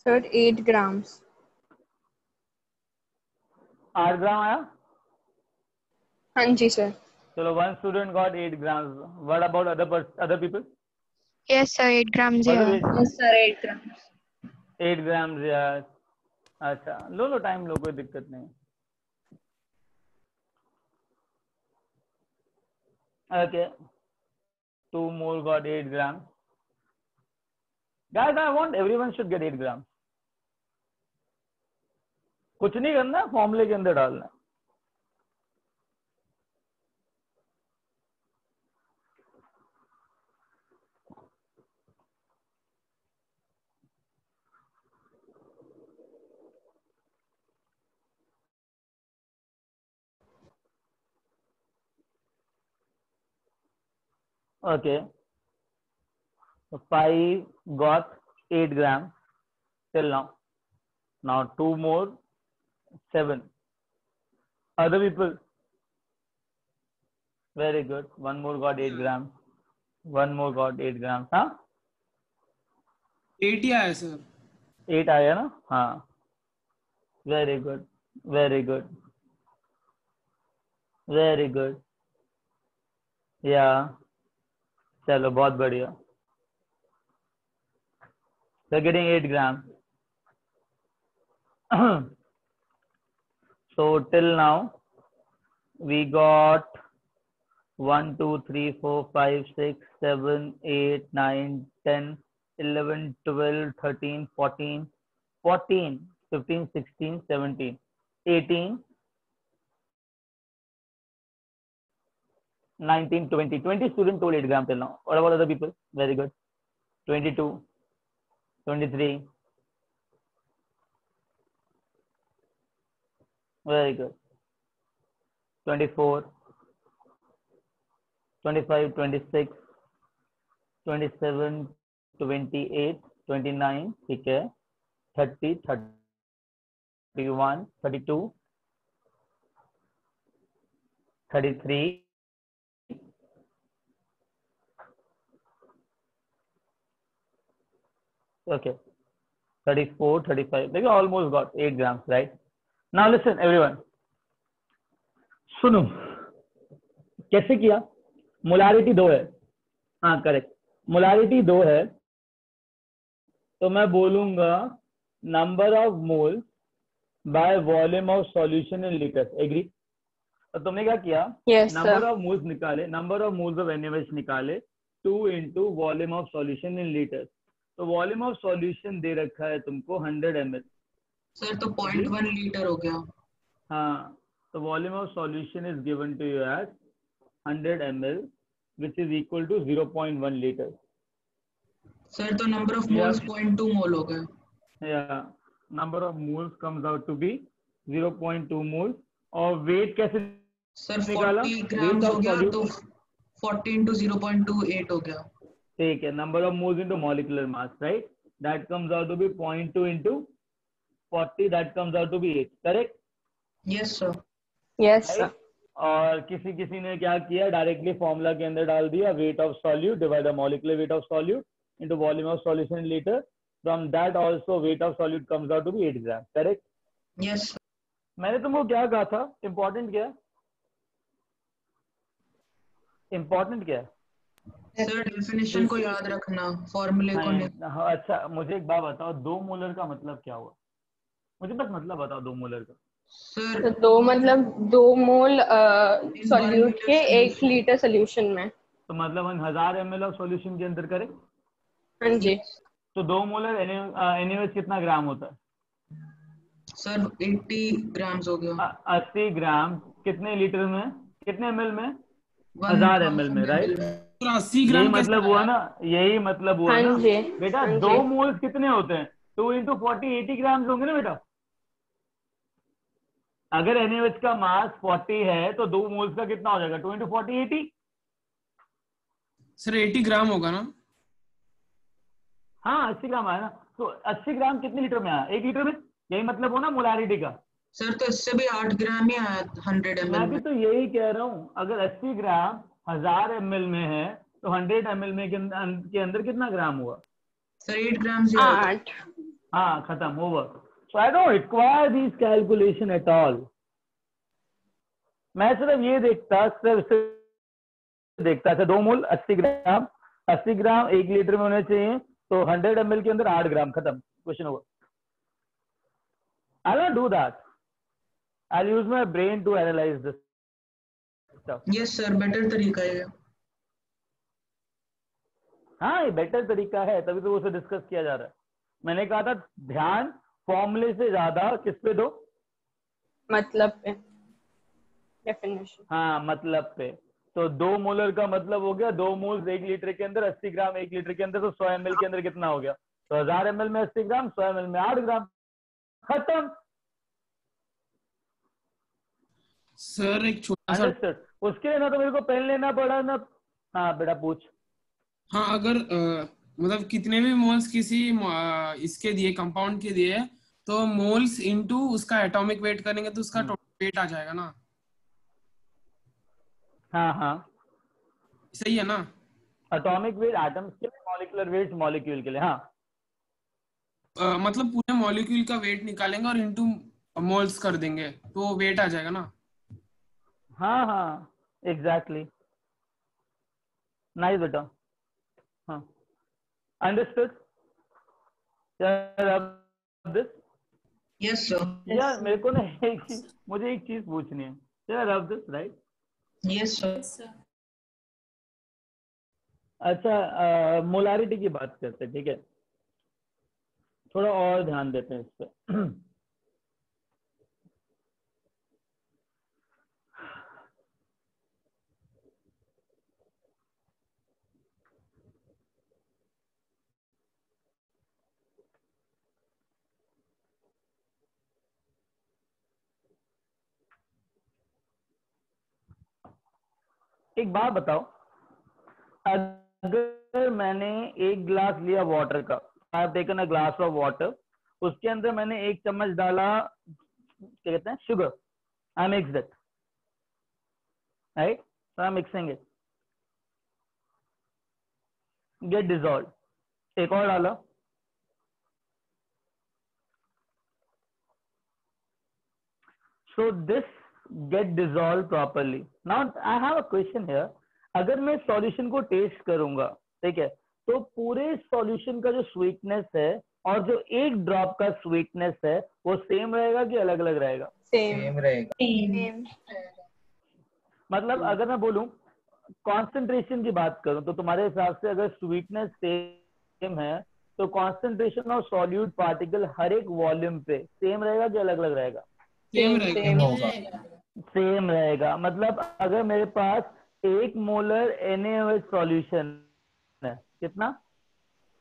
Sir, 8 grams. 8 ग्राम आया? हाँ जी सर. चलो, one student got 8 grams. What about other people? Yes, sir, 8 grams. What Yeah. is it? Yes, sir, 8 grams. 8 grams यार. अच्छा, लो time लो, कोई दिक्कत नहीं. Okay, 2 more got 8 grams. Guys, I want everyone should get 8 grams. कुछ नहीं करना, फॉर्मूले के अंदर डालना. Okay, so 5 got 8 grams till now. Now 2 more, 7. Other people? Very good. One more got 8 grams. One more got 8 grams. हाँ? 8 ही आया sir. 8 आया ना? हाँ. Very good. Very good. Very good. Yeah. चलो, बहुत बढ़िया. They're getting 8 grams. So till now we got 1, 2, 3, 4, 5, 6, 7, 8, 9, 10, 11, 12, 13, 14, 15, 16, 17, 18, 19, 20 students told 8 grams till now. What about other people? Very good. 22, 23. Very good. 24, 25, 26, 27, 28, 29, ठीक है. 30, 31, 32, 33, okay, 34, 35. They almost got 8 grams, right? Now listen, everyone. सुनो, कैसे किया? Molarity 2 है. हाँ, correct. Molarity 2 है, तो मैं बोलूंगा number of moles by volume of solution in litres. Agree? तो तुमने क्या किया? Yes, number sir. Of moles निकाले, number of moles of NaOH निकाले 2 into volume of solution in litres. तो वॉल्यूम ऑफ सॉल्यूशन दे रखा है तुमको 100 ml. सर तो 0.1 लीटर हो गया. हाँ, तो volume of solution is given to you as 100 ml, which is equal to 0.1 liter. Sir तो नंबर ऑफ मोल्स 0.2 मोल हो गया. Yeah, number of moles comes out to be 0.2 moles. और weight कैसे सर निकाला? 40 ग्राम्स हो गया, तो 40 into 0.28 हो गया. ठीक है, number of moles into molecular mass, right? That comes out to be 0.2 into 40. That comes out to be 8. Correct? Yes sir. Yes, sir. Right? और किसी ने क्या किया? डायरेक्टली फॉर्मूला के अंदर डाल दिया, weight of solute divided by molecular weight of solute into volume of solution in liter. From that also weight of solute comes out to be 8 grams. Correct? Yes. मैंने तुमको क्या कहा था? इम्पोर्टेंट क्या है? इम्पोर्टेंट क्या है? सर डेफिनेशन को याद रखना, फॉर्मूले को नहीं। नहीं, हाँ, अच्छा मुझे एक बात बताओ, 2 मोलर का मतलब क्या हुआ? मुझे बस मतलब बताओ 2 मोलर का। सर तो 2 मतलब 2 मोल सॉल्यूट के 1 solution। लीटर सोल्यूशन में। तो मतलब 1000 ml ऑफ सॉल्यूशन के अंदर करें हाँ जी। तो 2 मोलर NaOH कितना ग्राम होता है? सर 80 ग्राम्स हो गया। 80 ग्राम कितने लीटर में, कितने ml में? 1000 1000 ml में, राइट? तो 80 यही ग्राम कैसे मतलब हुआ आया? ना, यही मतलब हुआ हाँ ना जी। बेटा। हाँ 2 जी। मोल्स कितने होते हैं? 2 into 40 80 ग्राम होंगे ना बेटा। अगर NaOH का मास 40 है तो 2 मोल्स का कितना हो जाएगा? 2 into 40 80। सर 80 ग्राम होगा ना? हाँ 80 ग्राम आया ना। तो 80 ग्राम कितने लीटर में आया? 1 लीटर में। यही मतलब हो ना मोलारिटी का। सर तो इससे भी 8 ग्राम ही आया 100 मैं ml भी में। तो यही कह रहा हूँ, अगर 80 ग्राम 1000 ml में है तो 100 ml में के अंदर कितना ग्राम हुआ? सर 8 ग्राम्स ही आएगा। 8। हाँ खत्म, over. So I don't require this calculation at all. मैं सिर्फ ये देखता, था 2 मोल 80 ग्राम, 80 ग्राम 1 लीटर में होने चाहिए, तो 100 ml के अंदर 8 ग्राम, खत्म, question over. I don't do that. I use my brain to analyse this stuff. Yes sir, better तरीका है। हाँ ये बेटर तरीका है, तभी तो उसे डिस्कस किया जा रहा है। मैंने कहा था ध्यान फॉर्मूले से ज्यादा किस पे दो? मतलब पे, डेफिनेशन। हाँ मतलब पे। तो 2 मोलर का मतलब हो गया 2 मोल्स 1 लीटर के अंदर, 80 ग्राम 1 लीटर के अंदर, तो 100 ml के अंदर कितना हो गया? तो 1000 ml में 80 ग्राम, 100 ml में 8 ग्राम, खत्म। सर एक छोटा सा, अंडरस्टूड। उसके लिए ना तो मेरे को पेन लेना पड़ा ना। हाँ बेटा पूछ। हाँ अगर मतलब कितने भी मोल्स किसी इसके दिए कंपाउंड के दिए तो मोल्स इनटू उसका एटॉमिक वेट करेंगे तो उसका टोटल वेट आ जाएगा ना? हाँ हाँ, सही है ना? एटॉमिक वेट एटम्स के लिए, मॉलिक्यूलर वेट मॉलिक्यूल के लिए। हाँ मतलब पूरे मॉलिक्यूल का वेट निकालेंगे और इनटू मोल्स कर देंगे तो वेट आ जाएगा ना? हाँ हाँ एग्जैक्टली, नाइस बेटा। हाँ अंडरस्टूड। This yes sir. यार मेरे को ना मुझे एक चीज पूछनी है। Rub this right. Yes sir. अच्छा मोलारिटी की बात करते हैं, ठीक है? थोड़ा और ध्यान देते हैं इस पे। एक बात बताओ, अगर मैंने 1 ग्लास लिया वाटर का, I have taken a glass of water, उसके अंदर मैंने 1 चम्मच डाला, क्या कहते हैं, sugar, I mix it, right? So I am mixing it, get dissolve. एक और डाला, so this get dissolved properly. Now I have a question here. अगर मैं सॉल्यूशन को टेस्ट करूंगा, ठीक है, तो पूरे सॉल्यूशन का जो स्वीटनेस है और जो 1 ड्रॉप का स्वीटनेस है वो सेम रहेगा कि अलग अलग रहेगा? सेम रहेगा। मतलब अगर मैं बोलूं कॉन्सेंट्रेशन की बात करूं तो तुम्हारे हिसाब से अगर स्वीटनेस सेम है तो कॉन्सेंट्रेशन ऑफ सॉल्यूट पार्टिकल हर एक वॉल्यूम पे सेम रहेगा कि अलग अलग रहेगा? सेम रहेगा। सेम होगा। सेम रहेगा। मतलब अगर मेरे पास 1 मोलर NaOH सॉल्यूशन है, कितना?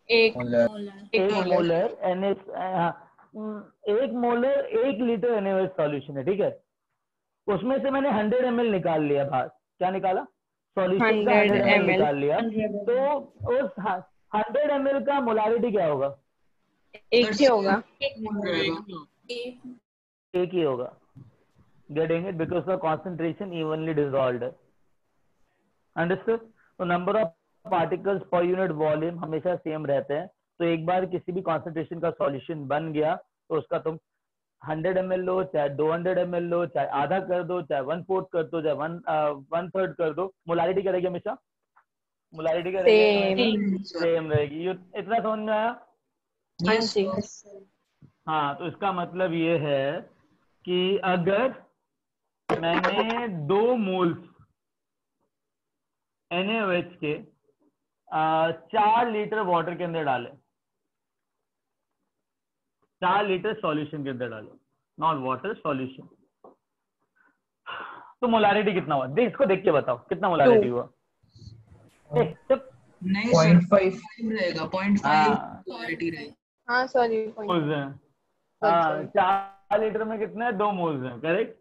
1 1 मोलर एक मोलर 1 लीटर NaOH सॉल्यूशन है, ठीक है? उसमें से मैंने 100 ml निकाल लिया बाहर। क्या निकाला? सॉल्यूशन का 100 ml निकाल लिया। तो उस 100 ml का मोलारिटी क्या होगा? 1 ही होगा। एक ही होगा। Getting it? Because the concentration evenly dissolved है। Understood? तो number of particles per unit volume हमेशा सेम रहते हैं। तो एक बार किसी भी कॉन्सेंट्रेशन का सॉल्यूशन बन गया तो उसका तुम 100 ml लो, चाहे 200 ml लो, चाहे आधा कर दो, चाहे 1/4 कर दो, चाहे 1/3 कर दो, मोलारिटी क्या रहेगी हमेशा? मोलारिटी क्या रहेगी? सेम। सेम रहेगी। ये इतना समझ में आया? हाँ यस जी। हाँ, तो इसका मतलब ये है कि अगर मैंने 2 मोल्स NaOH के 4 लीटर वाटर के अंदर डाले, 4 लीटर सॉल्यूशन के अंदर डाले, नॉट वाटर, सॉल्यूशन, तो मोलारिटी कितना हुआ? देख, इसको देख के बताओ कितना मोलारिटी हुआ। चुप। नहीं सर 0.5 रहेगा 0.5 हाँ मोलारिटी रहेगी। हाँ सॉरी मोल्स हैं। हाँ, 4 लीटर में कितना है? 2 मोल्स हैं, करेक्ट।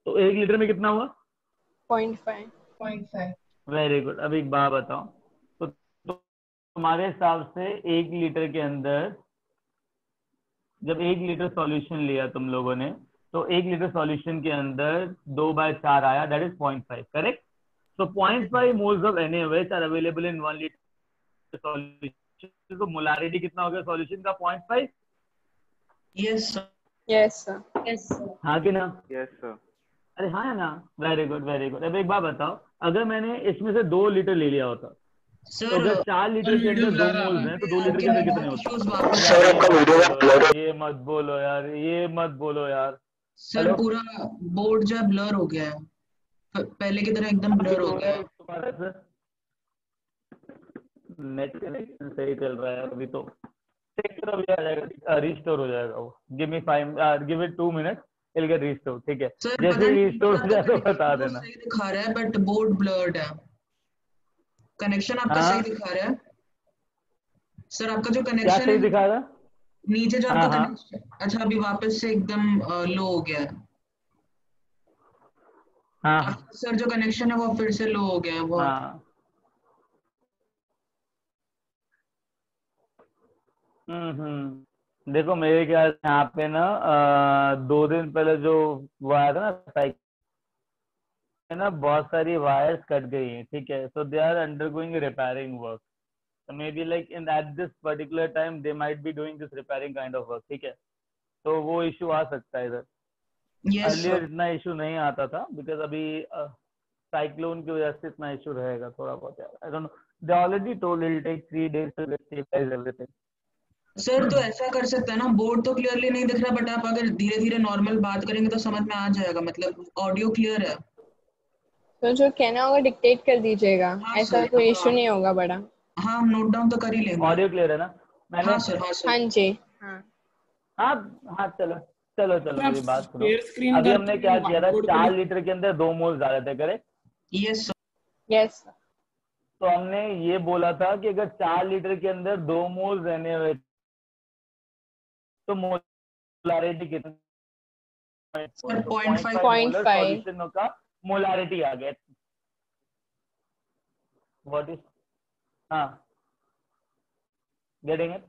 तो 1 लीटर में कितना हुआ? 0.5। Very good. अब एक बात बताओ, तो तुम्हारे हिसाब से 1 लीटर के अंदर जब 1 लीटर सॉल्यूशन लिया तुम लोगों ने, तो 1 लीटर सॉल्यूशन के अंदर 2/4 आया, that is 0.5, correct. So 0.5 moles of NaOH are available in 1 litre solution. तो मोलारिटी कितना हो गया सॉल्यूशन का? 0.5। Yes sir. Yes sir. हाँ कि ना? Yes, sir. अरे हाँ है ना? Very good, very good. अब एक बात बताओ, अगर मैंने इसमें से 2 लीटर ले लिया होता, तो सर अगर 4 लीटर के अंदर 2 मोल्स हैं, तो 2 लीटर के अंदर कितने होते? इश्यूज वापस Sir, आपका वीडियो में blur है। ये मत बोलो यार, ये मत बोलो यार। Sir hello? पूरा बोर्ड जो है ब्लर हो गया है, पहले की तरह एकदम ब्लर हो गया है। तुम्हारा सर नेट कनेक्शन सही चल रहा है अभी, तो चेक करो, अभी आ जाएगा, रिस्टोर हो जाएगा वो। Give it 2 minute, it get restore, ठीक है? सर जैसे पता नहीं रिस्टोर हो जाए तो बता तो देना। सही दिखा रहा है बट बोर्ड ब्लर्ड है। कनेक्शन आपका हाँ? सही दिखा रहा है सर, आपका जो क्या कनेक्शन सही है दिखा रहा? नीचे जो हाँ आपका हाँ कनेक्शन, अच्छा अभी वापस से एकदम लो हो गया है। हाँ आपका सर जो कनेक्शन है वो फिर से लो हो गया है वो। हाँ। देखो, मेरे ख्याल से यहाँ पे ना 2 दिन पहले जो वो आया था ना साइकिल में ना, बहुत सारी वायर्स कट गई हैं, ठीक है? So they are undergoing repairing work, so maybe like in at this particular time they might be doing this repairing kind of work, ठीक है? तो वो इशू आ सकता है इधर। Yes earlier sir. इतना इशू नहीं आता था, बिकॉज अभी साइक्लोन की वजह से इतना इशू रहेगा थोड़ा बहुत यार। I don't know, they already told it take 3 days to get stabilize everything. Sir तो ऐसा कर सकते हैं ना, बोर्ड तो क्लियरली नहीं दिख रहा बट आप अगर धीरे धीरे नॉर्मल बात करेंगे तो समझ में आ जाएगा, मतलब ऑडियो क्लियर है। तो जो कहना होगा डिक्टेट कर दीजिएगा, हाँ ऐसा सर, कोई इशू नहीं होगा बड़ा। हाँ हम नोट डाउन तो कर ही लेंगे। ऑडियो क्लियर है ना? मैंने हाँ सर, हाँ सर। हाँ जी। हाँ हाँ हाँ, चलो चलो चलो, आप मेरी बात सुनो। शेयर स्क्रीन अभी करके हमने क्या किया था, बोर्ड 4 लीटर के अंदर 2 मोल्स डाले थे, करेक्ट? Yes sir. यस। तो हमने ये बोला था कि अगर 4 लीटर के अंदर 2 मोल्स रहने हुए, तो मोलारिटी कितनी? सर 0.5 0.5 सॉल्यूशन का मोलारिटी आ गया। व्हाट इज, हाँ, गेटिंग इट,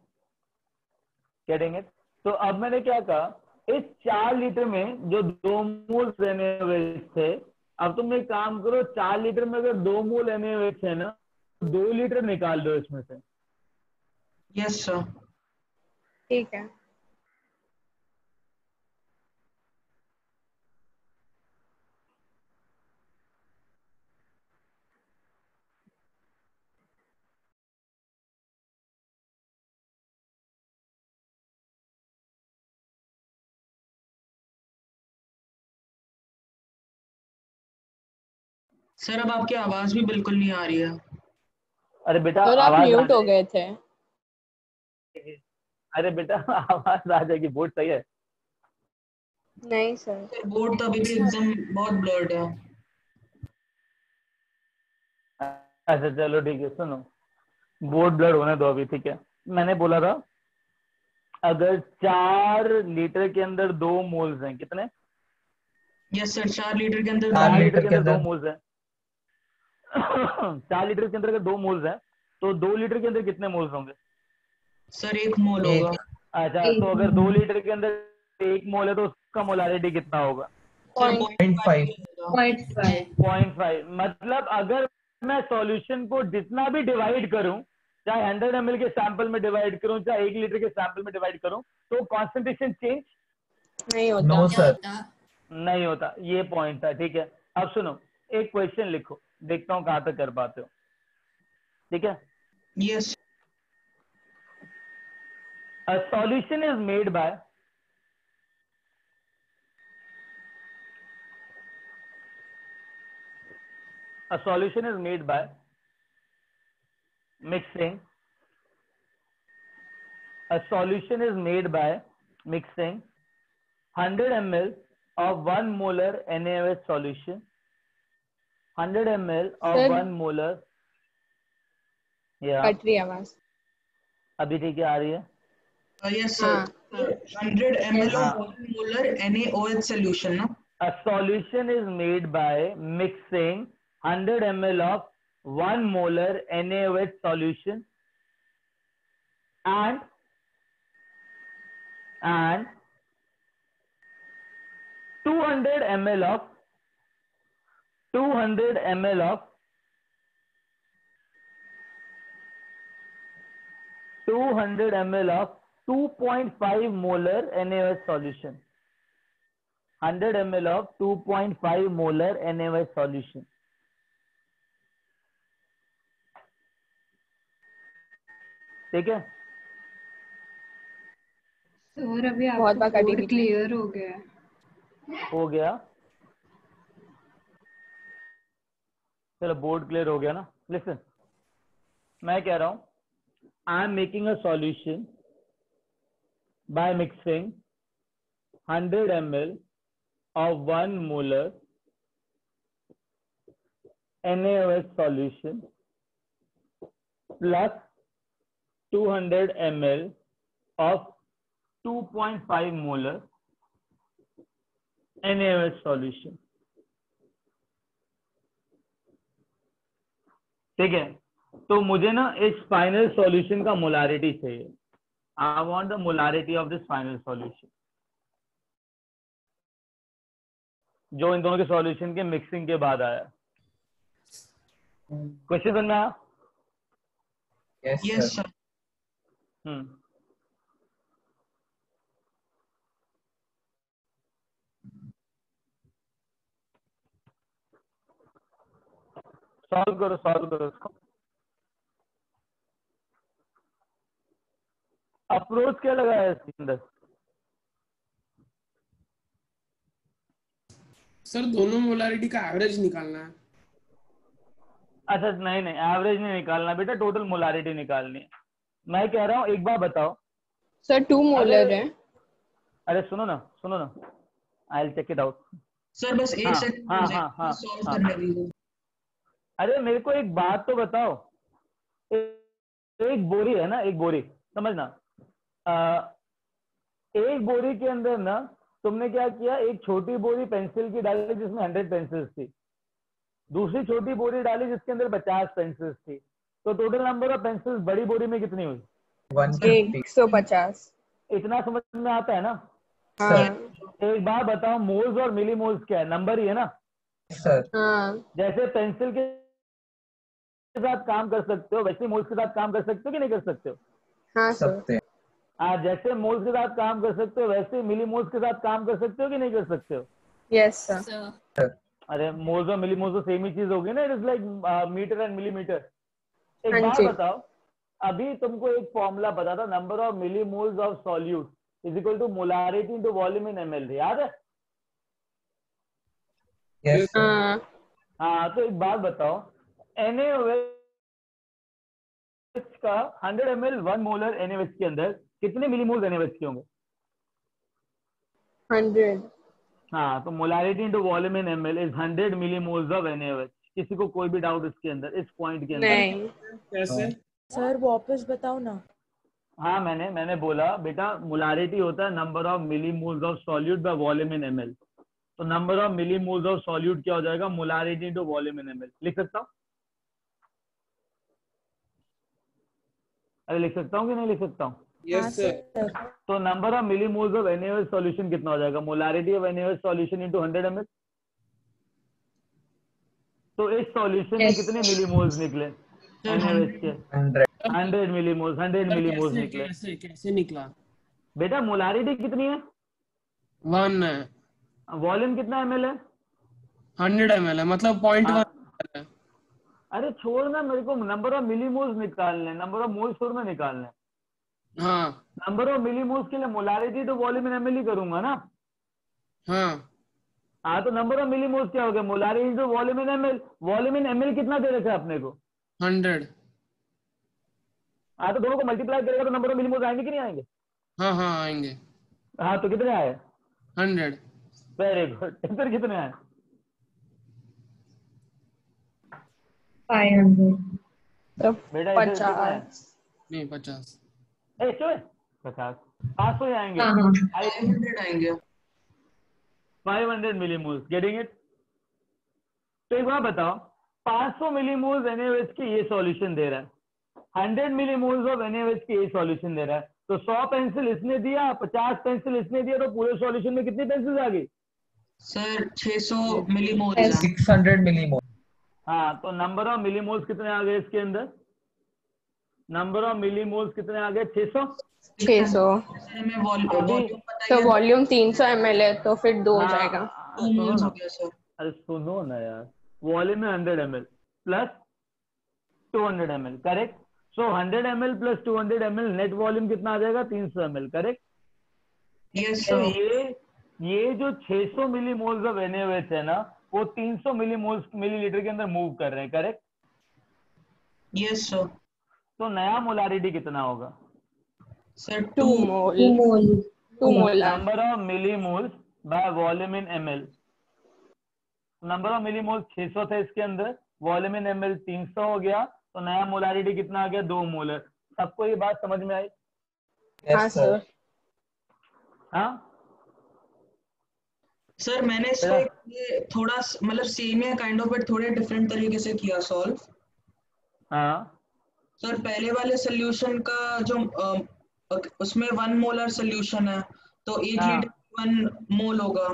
गेटिंग इट। तो अब मैंने क्या कहा, इस 4 लीटर में जो 2 मोल रहने हुए थे, अब तुम एक काम करो, 4 लीटर में अगर 2 मोल रहने हुए थे ना, 2 लीटर निकाल दो इसमें से। Yes sir. ठीक है। सर अब आपकी आवाज भी बिल्कुल नहीं आ रही है। अरे बेटा और आप आवाज म्यूट हो गए थे। अरे बेटा आवाज आ जाएगी, बोर्ड सही है। नहीं सर। सर बोर्ड तो अभी भी एकदम बहुत ब्लर्ड है। अच्छा चलो ठीक है, सुनो, बोर्ड ब्लड होने दो अभी, ठीक है? मैंने बोला था अगर 4 लीटर के अंदर 2 मोल्स हैं, कितने? यस सर, 4 लीटर के अंदर 4 2 लीटर के अंदर 2 मोल्स हैं। 4 लीटर के अंदर अगर 2 मोल्स हैं, तो 2 लीटर के अंदर कितने मोल्स होंगे? सर 1 मोल होगा। अच्छा, तो अगर 2 लीटर के अंदर 1 मोल है, तो उसका मोलारिटी कितना होगा? सर 0.5 0.5। मतलब अगर मैं सॉल्यूशन को जितना भी डिवाइड करूं, चाहे 100 ml के सैंपल में डिवाइड करूं, चाहे 1 लीटर के सैंपल में डिवाइड करूं, तो कॉन्सेंट्रेशन चेंज नहीं होता। नो सर नहीं होता। ये पॉइंट था, ठीक है? अब सुनो, एक क्वेश्चन लिखो, देखता हूं कहां तक कर पाते हो। ठीक है? Yes. A solution is made by mixing. A solution is made by mixing 100 ml of 1 molar NaOH solution. 100 ml of Sir. 1 molar. Yeah. Cut रही है आवाज। अभी ठीक है, आ रही है? Yes, sir. हाँ। 100 ml Yes. of 1 molar NaOH solution, no? A solution is made by mixing 100 ml of 1 molar NaOH solution and 200 ml of 200 ml of 200 ml of 2.5 molar NaOH solution. 100 ml of 2.5 molar NaOH solution. ठीक है? Sir अभी बहुत आपका बार कटी board थी। Clear हो गया है। हो गया? चलो बोर्ड क्लियर हो गया ना? लिसन, मैं कह रहा हूं I am making a solution by mixing 100 ml of 1 molar NaOH solution plus 200 ml of 2.5 molar NaOH solution. ठीक है? तो मुझे ना इस फाइनल सॉल्यूशन का मोलारिटी चाहिए। I want the molarity of this final solution, जो इन दोनों के सॉल्यूशन के मिक्सिंग के बाद आया। क्वेश्चन समझ में आया? Yes, sir. सॉल्व करो इसको। अप्रोच क्या लगा है इसके अंदर? सर दोनों मोलारिटी का एवरेज निकालना है। अच्छा नहीं एवरेज नहीं निकालना बेटा, टोटल मोलारिटी निकालनी है। मैं कह रहा हूँ एक बार बताओ सर 2 मोलर है। अरे सुनो ना I will check it out. Sir बस एक सेकंड हाँ, सॉल्व करने दीजिए। अरे मेरे को एक बात तो बताओ, एक बोरी है ना, एक बोरी समझना, एक बोरी के अंदर ना तुमने क्या किया, एक छोटी बोरी पेंसिल की डाली जिसमें 100 पेंसिल्स थी, दूसरी छोटी बोरी डाली जिसके अंदर 50 पेंसिल्स थी, तो टोटल नंबर ऑफ पेंसिल्स बड़ी बोरी में कितनी हुई? 150। इतना समझ में आता है ना? हाँ। एक बार बताओ, मोल्स और मिली मोल्स क्या है? नंबर ही है ना सर। हाँ। जैसे पेंसिल के साथ काम कर सकते हो वैसे मोल्स के साथ काम कर सकते हो कि नहीं कर सकते हो? हाँ सर। जैसे मोल्स के साथ काम कर सकते हो वैसे मिली मोल्स के साथ काम कर सकते हो कि नहीं कर सकते हो? Yes sir. अरे मोल्स और मिली मोल्स तो सेम ही चीज होगी ना, it is like metre and millimetre. एक हाँ बात जी। बताओ, अभी तुमको एक फॉर्मूला पता था, number of milli moles of solute is equal to molarity into volume in ml, याद है? Yes sir. हाँ तो एक बात बताओ, NaOH का 100 ml 1 मोलर NaOH के अंदर कितने मिलीमोल्स NaOH के होंगे? 100। हाँ तो molarity into volume in ML is 100 millimoles of NaOH। किसी को कोई भी डाउट इसके अंदर, इस पॉइंट के अंदर? नहीं। कैसे? सर वापस बताओ ना। हाँ मैंने बोला बेटा, मोलारिटी होता है number of millimoles of solute by volume in ML. तो number of millimoles of solute क्या हो जाएगा? Molarity into volume in ML. लिख सकता हूँ? अरे लिख सकता हूँ कि नहीं लिख सकता हूँ? Yes sir. तो number of millimoles of NaOH solution कितना हो जाएगा? Molarity of NaOH solution into 100 ml। तो इस सॉल्यूशन में कितने मिलीमोल्स निकले NaOH के? 100 मिलीमोल्स। 100 मिलीमोल्स निकले। कैसे निकला बेटा मोलारिटी कितनी है? 1 है, वॉल्यूम कितना ml है? 100 ml है, मतलब 0.1 है। अरे छोड़ना, मेरे को नंबर ऑफ मिलीमोल्स निकालने, नंबर ऑफ मोल्स थोड़ा निकालने। हाँ नंबर ऑफ मिलीमोल्स के लिए मोलारिटी तो वॉल्यूम इन एमएल ही करूंगा ना। हाँ हाँ तो नंबर ऑफ मिलीमोल्स क्या हो गया, मोलारिटी तो volume in ML. Volume in ML कितना दे रखा है अपने को? 100। हाँ तो दोनों को मल्टीप्लाई करेगा तो नंबर ऑफ मिलीमोल्स आएंगे कि नहीं आएंगे? हाँ हाँ आएंगे। हाँ तो कितने आए? 100। Very good. इधर कितने आए? 500। तो बेटा इधर कितने आए? 50। नहीं 50। ए चलो 50, 500 ही आएंगे। हाँ हाँ 500 आएंगे। 500 मिलीमोल्स, गेटिंग इट? तो एक बात बताओ, 500 मिलीमोल्स NaOH की ये सॉल्यूशन दे रहा है, 100 मिलीमोल्स ऑफ NaOH की ये सॉल्यूशन दे रहा है, तो 100 पेंसिल इसने दिया, 50 पेंसिल इसने दिया, तो पूरे सॉल्यूशन में कितनी पेंसिल आ गई? Sir 600 millimoles Yes. है। 600 मिलीमोल। हाँ तो नंबर ऑफ मिलीमोल्स कितने आ गए इसके अंदर? नंबर ऑफ मिलीमोल्स कितने आ गए? 600। 600। सर हमें वॉल्यूम तो बताइए। वॉल्यूम 300 ml है, तो फिर 2 हो हाँ, जाएगा। 2 सुनो मोल्स ना, हो गया सर। अरे सुनो ना यार, वॉल्यूम में 100 ml प्लस 200 ml, करेक्ट? सो 100 ml plus 200 ml net volume कितना आ जाएगा? 300 ml, करेक्ट? यस तो सर। ये जो 600 मिलीमोल्स ऑफ NaOH है ना, वो 300 मिलीलीटर के अंदर मूव कर रहे हैं, करेक्ट? Yes sir. तो नया मोलारिटी कितना होगा? Sir 2 2 mole. 2 mole. 2 molar. Number of millimoles by volume in ml। Number of millimoles 600 थे इसके अंदर, वॉल्यूम इन ml 300 हो गया, तो नया मोलारिटी कितना आ गया? 2 मोलर। सबको ये बात समझ में आई? हाँ यस सर। सर। हाँ सर मैंने इसको ये थोड़ा मतलब सेम है काइंड ऑफ, बट थोड़े डिफरेंट तरीके से किया सॉल्व। हाँ सर पहले वाले सोल्यूशन का जो उसमें 1 मोलर सोल्यूशन है, तो 1 हाँ। लीटर 1 मोल होगा,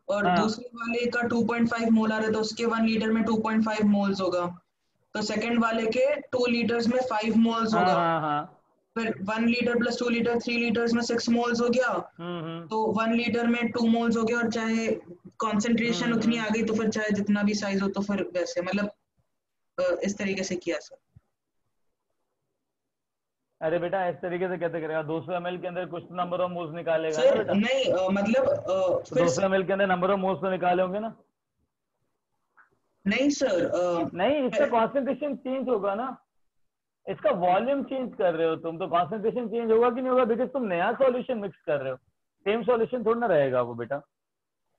और हाँ। दूसरे वाले का 2.5 मोलर है, तो उसके 1 लीटर में 2.5 मोल्स होगा। तो सेकंड वाले के 2 लीटर्स में 5 मोल्स हाँ होगा। हाँ हाँ। फिर 1 लीटर प्लस 2 लीटर 3 लीटर्स में 6 मोल्स हो गया। तो 1 लीटर में 2 मोल्स हो गया, और चाहे कंसंट्रेशन उतनी आ गई तो फिर चाहे जितना भी साइज हो तो फिर वैसे मतलब इस तरीके से किया सर। अरे बेटा इस तरीके से कैसे करेगा? 200 ml के अंदर कुछ नंबर ऑफ मोल्स निकालेगा ना सर बेटा? नहीं मतलब फिर 200 ml के अंदर नंबर ऑफ मोल्स तो निकाले होंगे ना? नहीं सर नहीं, इसका कॉन्सेंट्रेशन चेंज होगा ना, इसका वॉल्यूम चेंज कर रहे हो तुम, तो कॉन्सेंट्रेशन चेंज होगा कि नहीं होगा? बिकॉज तुम नया सॉल्यूशन मिक्स कर रहे हो, सेम सॉल्यूशन थोड़ा ना रहेगा वो बेटा।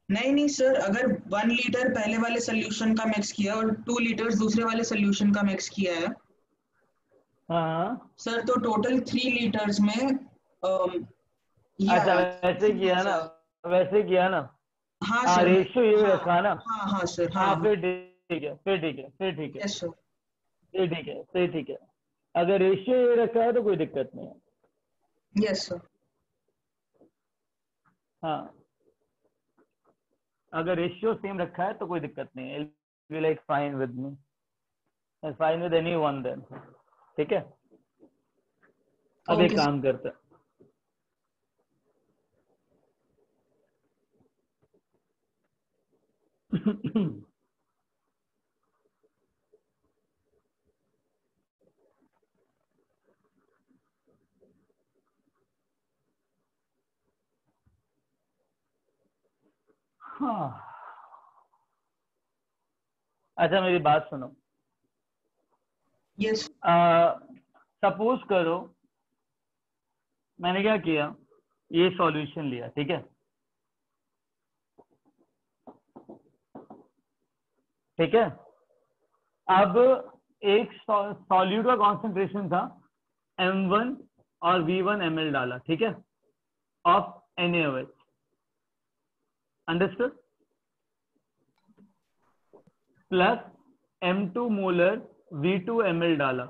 नहीं सर, अगर 1 लीटर पहले वाले सोल्यूशन का मिक्स किया और 2 लीटर्स दूसरे वाले सोल्यूशन का मिक्स किया है हाँ सर, तो टोटल 3 लीटर्स में अच्छा वैसे किया ना, वैसे किया ना? हाँ हाँ सर। रेशियो ये रखा ना? हाँ हाँ सर। हाँ हाँ फिर ठीक है, फिर ठीक है, फिर ठीक है, यस सर। फिर ठीक है, फिर ठीक है। अगर रेशियो ये रखा है तो कोई दिक्कत नहीं है। Yes sir. हाँ अगर रेशियो सेम रखा है तो कोई दिक्कत नहीं है। It'll be like fine with me, fine with anyone then, ठीक है? अब एक काम करते हैं, हाँ अच्छा मेरी बात सुनो। यस। सपोज करो मैंने क्या किया, ये सॉल्यूशन लिया, ठीक है? ठीक है, अब एक सॉल्यूट का कॉन्सेंट्रेशन था M1 और V1 ml डाला, ठीक है, of NaOH, understood? Plus M2 molar V2 ml डाला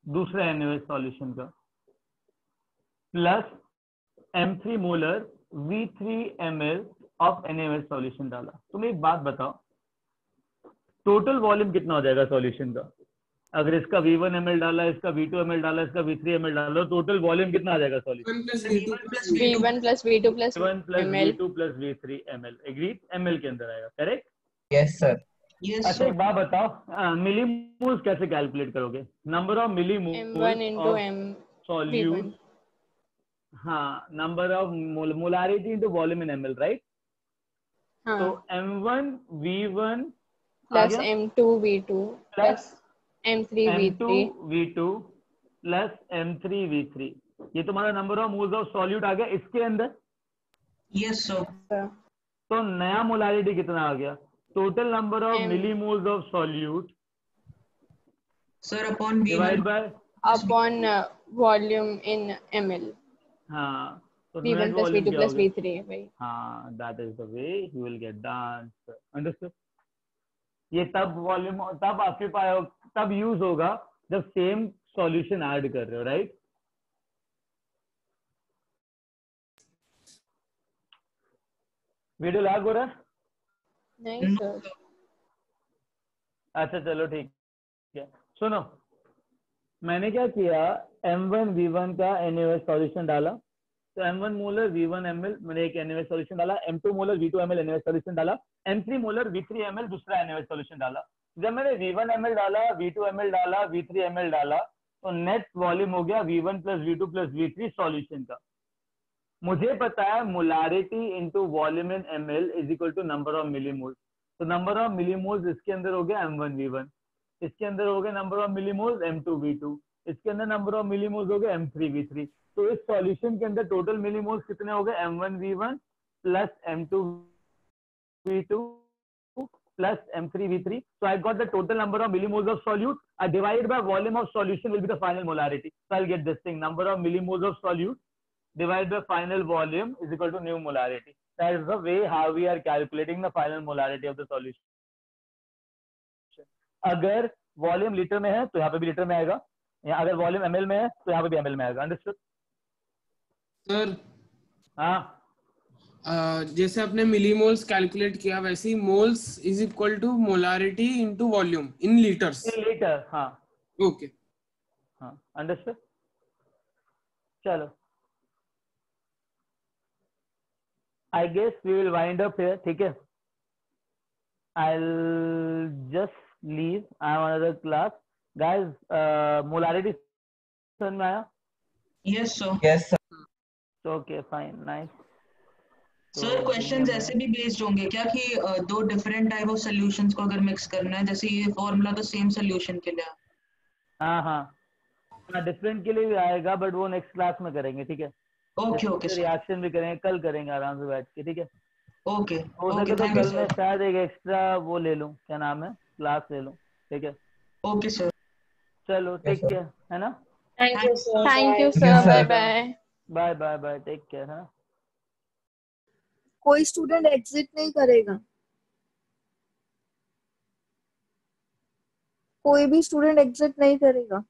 दूसरे NaOH सॉल्यूशन का, plus M3 molar V3 ml of NaOH solution डाला। तुम एक बात बताओ, टोटल वॉल्यूम कितना हो जाएगा सॉल्यूशन का? अगर इसका V1 ml डाला, इसका V2 ml डाला, इसका V3 ml डाला, टोटल वॉल्यूम कितना आ जाएगा solution? V1 plus V2 plus V1 plus ml। V2 plus V3 ml, agree? ml के अंदर आएगा, करेक्ट? Yes sir. Yes, अच्छा sir. एक बात बताओ, मिलीमोल्स कैसे कैलकुलेट करोगे? Number of M1 millimoles into of M solute, V1. हाँ, number of molarity into volume in ml, right? तो हाँ, m1 v1 आ plus गया M2 V2 plus plus M3 m2 V3. v2 plus m3 v3, ये तुम्हारा number of moles of solute आ गया इसके अंदर। Yes, sir. sir. तो नया मोलारिटी कितना आ गया? Total number of M millimoles of solute Sir, upon divide V1 बाय, upon volume in ml. हाँ, तो net V1 plus volume V2 क्या हो plus गया? V3 भाई. हाँ, that is the way you will get the answer, understood? ये तब वॉल्यूम तब ऑक्यूपाई तब यूज होगा जब सेम सॉल्यूशन ऐड कर रहे हो, राइट? वीडियो लैग हो रहा है? नहीं No, सर. sir. अच्छा चलो ठीक है, सुनो, मैंने क्या किया, m1 v1 का NaOH सॉल्यूशन डाला, तो m1 मोलर v1 ml मैंने एक NaOH सॉल्यूशन डाला, m2 molar v2 ml NaOH solution डाला, m3 मोलर v3 ml दूसरा NaOH सॉल्यूशन डाला। जब मैंने v1 ml डाला, v2 ml डाला, v3 ml डाला, तो नेट वॉल्यूम हो गया v1 plus v2 plus v3 solution का। मुझे पता है molarity into volume in ml is equal to number of millimoles, तो नंबर ऑफ मिलीमोल्स इसके अंदर हो गया m1 v1, इसके अंदर हो गया number of millimoles m2 v2, इसके अंदर नंबर ऑफ मिलीमोल्स हो गए m3 v3। तो इस सॉल्यूशन के अंदर टोटल मिलीमोल्स कितने हो गए? m1 v1 plus m2 v2 plus m3 v3. So I got the total number of millimoles of solute. I divide by volume of solution will be the final molarity. So I'll get this thing, number of millimoles of solute divided by final volume is equal to new molarity. That is the way how we are calculating the final molarity of the solution. अगर volume litre में है तो यहाँ पे भी litre में आएगा, या अगर वॉल्यूम ml में है तो यहाँ पे भी ml में आएगा, अंडरस्टूड? सर हाँ, जैसे आपने मिलीमोल्स कैलकुलेट किया वैसे ही moles is equal to molarity into volume in litres. In litre, हाँ ओके, हाँ, अंडरस्टूड? चलो, I guess we will wind up here, ठीक है? I'll just leave. I have another class, guys. Molarity समझ में आया? Yes, sir. Yes, sir. Okay, fine, nice. Sir questions ऐसे भी बेस्ड होंगे क्या कि दो डिफरेंट टाइप ऑफ सॉल्यूशंस को अगर मिक्स करना है, जैसे ये फॉर्मूला तो सेम सॉल्यूशन के लिए। हाँ हाँ हाँ, डिफरेंट के लिए भी आएगा, बट वो नेक्स्ट क्लास में करेंगे, ठीक है? ओके ओके सर, रिएक्शन भी करेंगे, कल करेंगे आराम से बैठ के, ठीक है? ओके हो ओके, सके तो थैंक यू कल मैं सर। शायद एक एक्स्ट्रा वो ले लूँ, क्या नाम है, क्लास ले लूँ, ठीक है? ओके सर, चलो Yes, टेक sir. केयर, है ना? Thank you, sir. Thank you Bye. sir. Yes, sir. Bye bye. Bye bye bye, take care, है ना? कोई स्टूडेंट एग्जिट नहीं करेगा, कोई भी स्टूडेंट एग्जिट नहीं करेगा।